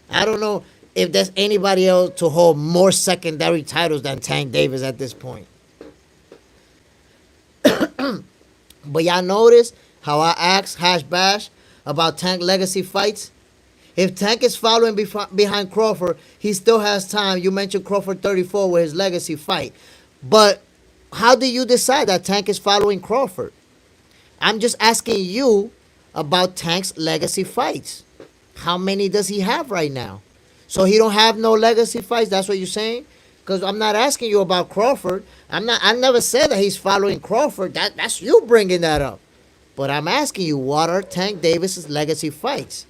I don't know if there's anybody else to hold more secondary titles than Tank Davis at this point. But y'all notice how I asked Hash Bash about Tank legacy fights? If Tank is following behind Crawford, he still has time. You mentioned Crawford 34 with his legacy fight. But how do you decide that Tank is following Crawford? I'm just asking you about Tank's legacy fights. How many does he have right now? So he don't have no legacy fights? That's what you're saying? Because I'm not asking you about Crawford. I never said that he's following Crawford. That's you bringing that up. But I'm asking you, what are Tank Davis's legacy fights?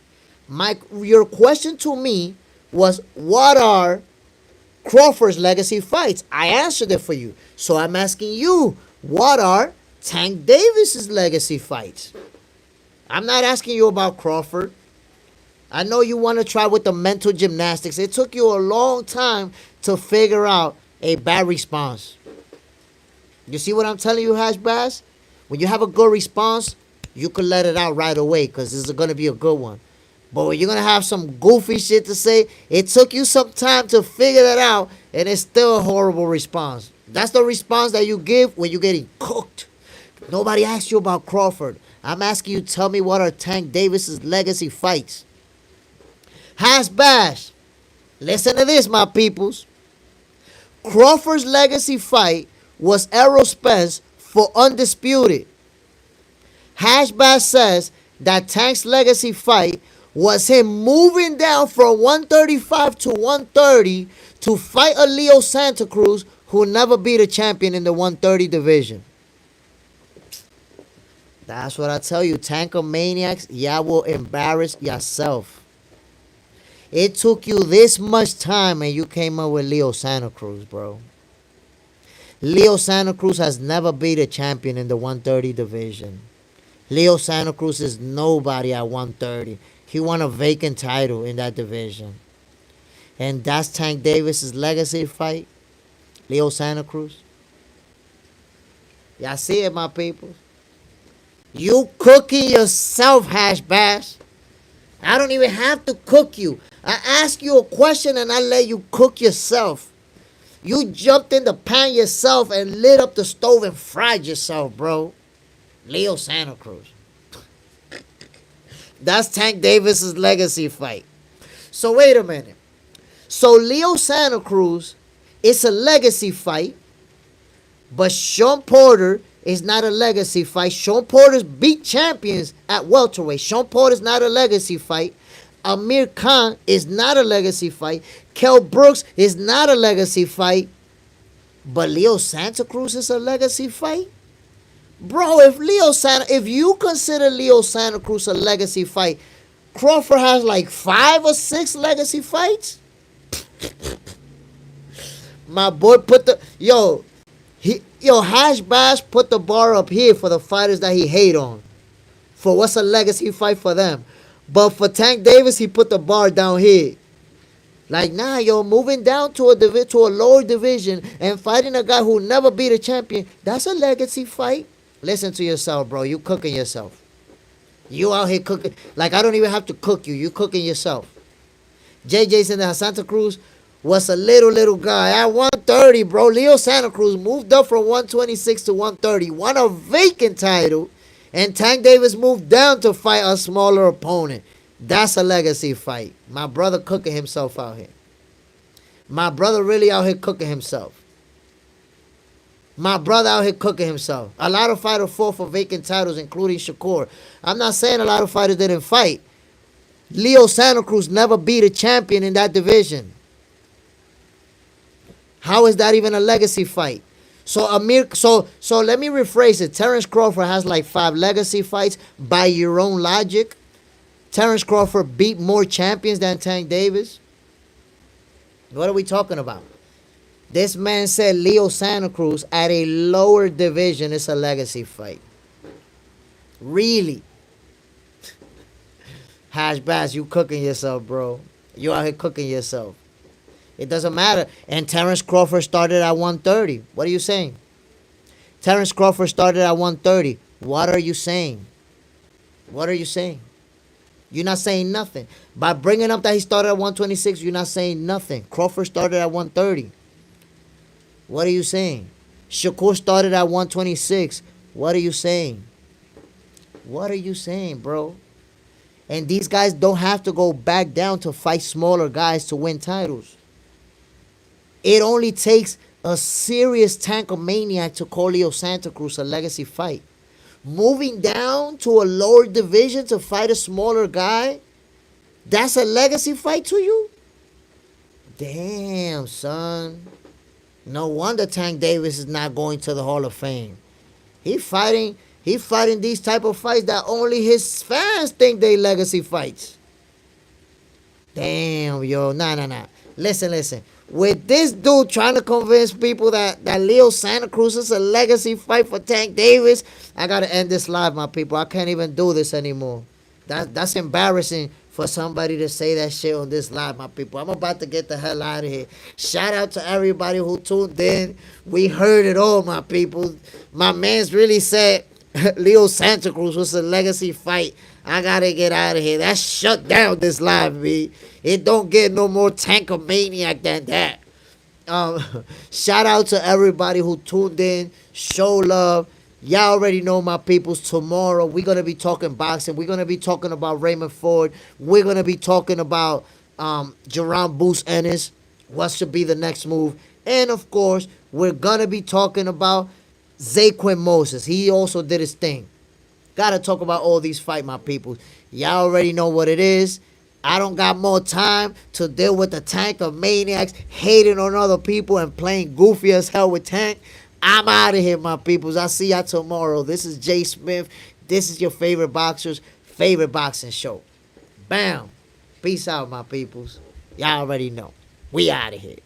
Your question to me was, what are Crawford's legacy fights? I answered it for you. So I'm asking you, what are Tank Davis's legacy fights? I'm not asking you about Crawford. I know you want to try with the mental gymnastics. It took you a long time to figure out a bad response. You see what I'm telling you, Hash Bass? When you have a good response, you can let it out right away because this is going to be a good one. But when you're going to have some goofy shit to say, it took you some time to figure that out, and it's still a horrible response. That's the response that you give when you're getting cooked. Nobody asked you about Crawford. I'm asking you, tell me what are Tank Davis's legacy fights. Hash Bash, listen to this, my peoples. Crawford's legacy fight was Errol Spence for undisputed. Hashbash says that Tank's legacy fight was him moving down from 135 to 130 to fight a Leo Santa Cruz who never beat a champion in the 130 division. That's what I tell you, Tankomaniacs, y'all will embarrass yourself. It took you this much time and you came up with Leo Santa Cruz, bro. Leo Santa Cruz has never beat a champion in the 130 division. Leo Santa Cruz is nobody at 130. He won a vacant title in that division. And that's Tank Davis' legacy fight. Leo Santa Cruz. Y'all see it, my people? You cooking yourself, Hash Bash. I don't even have to cook you. I ask you a question and I let you cook yourself. You jumped in the pan yourself and lit up the stove and fried yourself, bro. Leo Santa Cruz. That's Tank Davis' legacy fight. So wait a minute. So Leo Santa Cruz is a legacy fight, but Sean Porter is not a legacy fight. Sean Porter's beat champions at welterweight. Sean Porter's not a legacy fight. Amir Khan is not a legacy fight. Kell Brooks is not a legacy fight. But Leo Santa Cruz is a legacy fight? Bro, if you consider Leo Santa Cruz a legacy fight, Crawford has like 5 or 6 legacy fights? My boy put the... Hash Bash put the bar up here for the fighters that he hate on. For what's a legacy fight for them. But for Tank Davis, he put the bar down here. Like, nah, moving down to a lower division and fighting a guy who never beat a champion, that's a legacy fight. Listen to yourself, bro. You cooking yourself. You out here cooking. Like, I don't even have to cook you. You cooking yourself. JJ Santa Santa Cruz was a little guy at 130, bro. Leo Santa Cruz moved up from 126 to 130, won a vacant title, and Tank Davis moved down to fight a smaller opponent. That's a legacy fight. My brother cooking himself out here. My brother really out here cooking himself. My brother out here cooking himself. A lot of fighters fought for vacant titles, including Shakur. I'm not saying a lot of fighters didn't fight. Leo Santa Cruz never beat a champion in that division. How is that even a legacy fight? So let me rephrase it. Terence Crawford has like 5 legacy fights by your own logic. Terence Crawford beat more champions than Tank Davis. What are we talking about? This man said Leo Santa Cruz at a lower division is a legacy fight. Really? Hash Bass, you cooking yourself, bro. You out here cooking yourself. It doesn't matter. And Terence Crawford started at 130. What are you saying? Terence Crawford started at 130. What are you saying? What are you saying? You're not saying nothing. By bringing up that he started at 126, you're not saying nothing. Crawford started at 130. What are you saying? Shakur started at 126. What are you saying? What are you saying, bro? And these guys don't have to go back down to fight smaller guys to win titles. It only takes a serious tankomaniac to call Leo Santa Cruz a legacy fight. Moving down to a lower division to fight a smaller guy, that's a legacy fight to you? Damn, son. No wonder Tank Davis is not going to the Hall of Fame. He fighting these type of fights that only his fans think they legacy fights. Damn, yo. Nah. Listen. With this dude trying to convince people that Leo Santa Cruz is a legacy fight for Tank Davis, I got to end this live, my people. I can't even do this anymore. That's embarrassing for somebody to say that shit on this live, my people. I'm about to get the hell out of here. Shout out to everybody who tuned in. We heard it all, my people. My man's really said Leo Santa Cruz was a legacy fight. I gotta get out of here. That shut down this live, B. It don't get no more tankomaniac than that. Shout out to everybody who tuned in. Show love. Y'all already know, my peoples. Tomorrow we're gonna be talking boxing. We're gonna be talking about Raymond Ford. We're gonna be talking about Jaron Boots Ennis. What should be the next move? And of course, we're gonna be talking about Zaquin Moses. He also did his thing. Gotta talk about all these fight, my people. Y'all already know what it is. I don't got more time to deal with the Tank of maniacs hating on other people and playing goofy as hell with Tank. I'm out of here, my peoples. I'll see y'all tomorrow. This is JSmiff. This is your favorite boxer's favorite boxing show. Bam. Peace out, my peoples. Y'all already know. We out of here.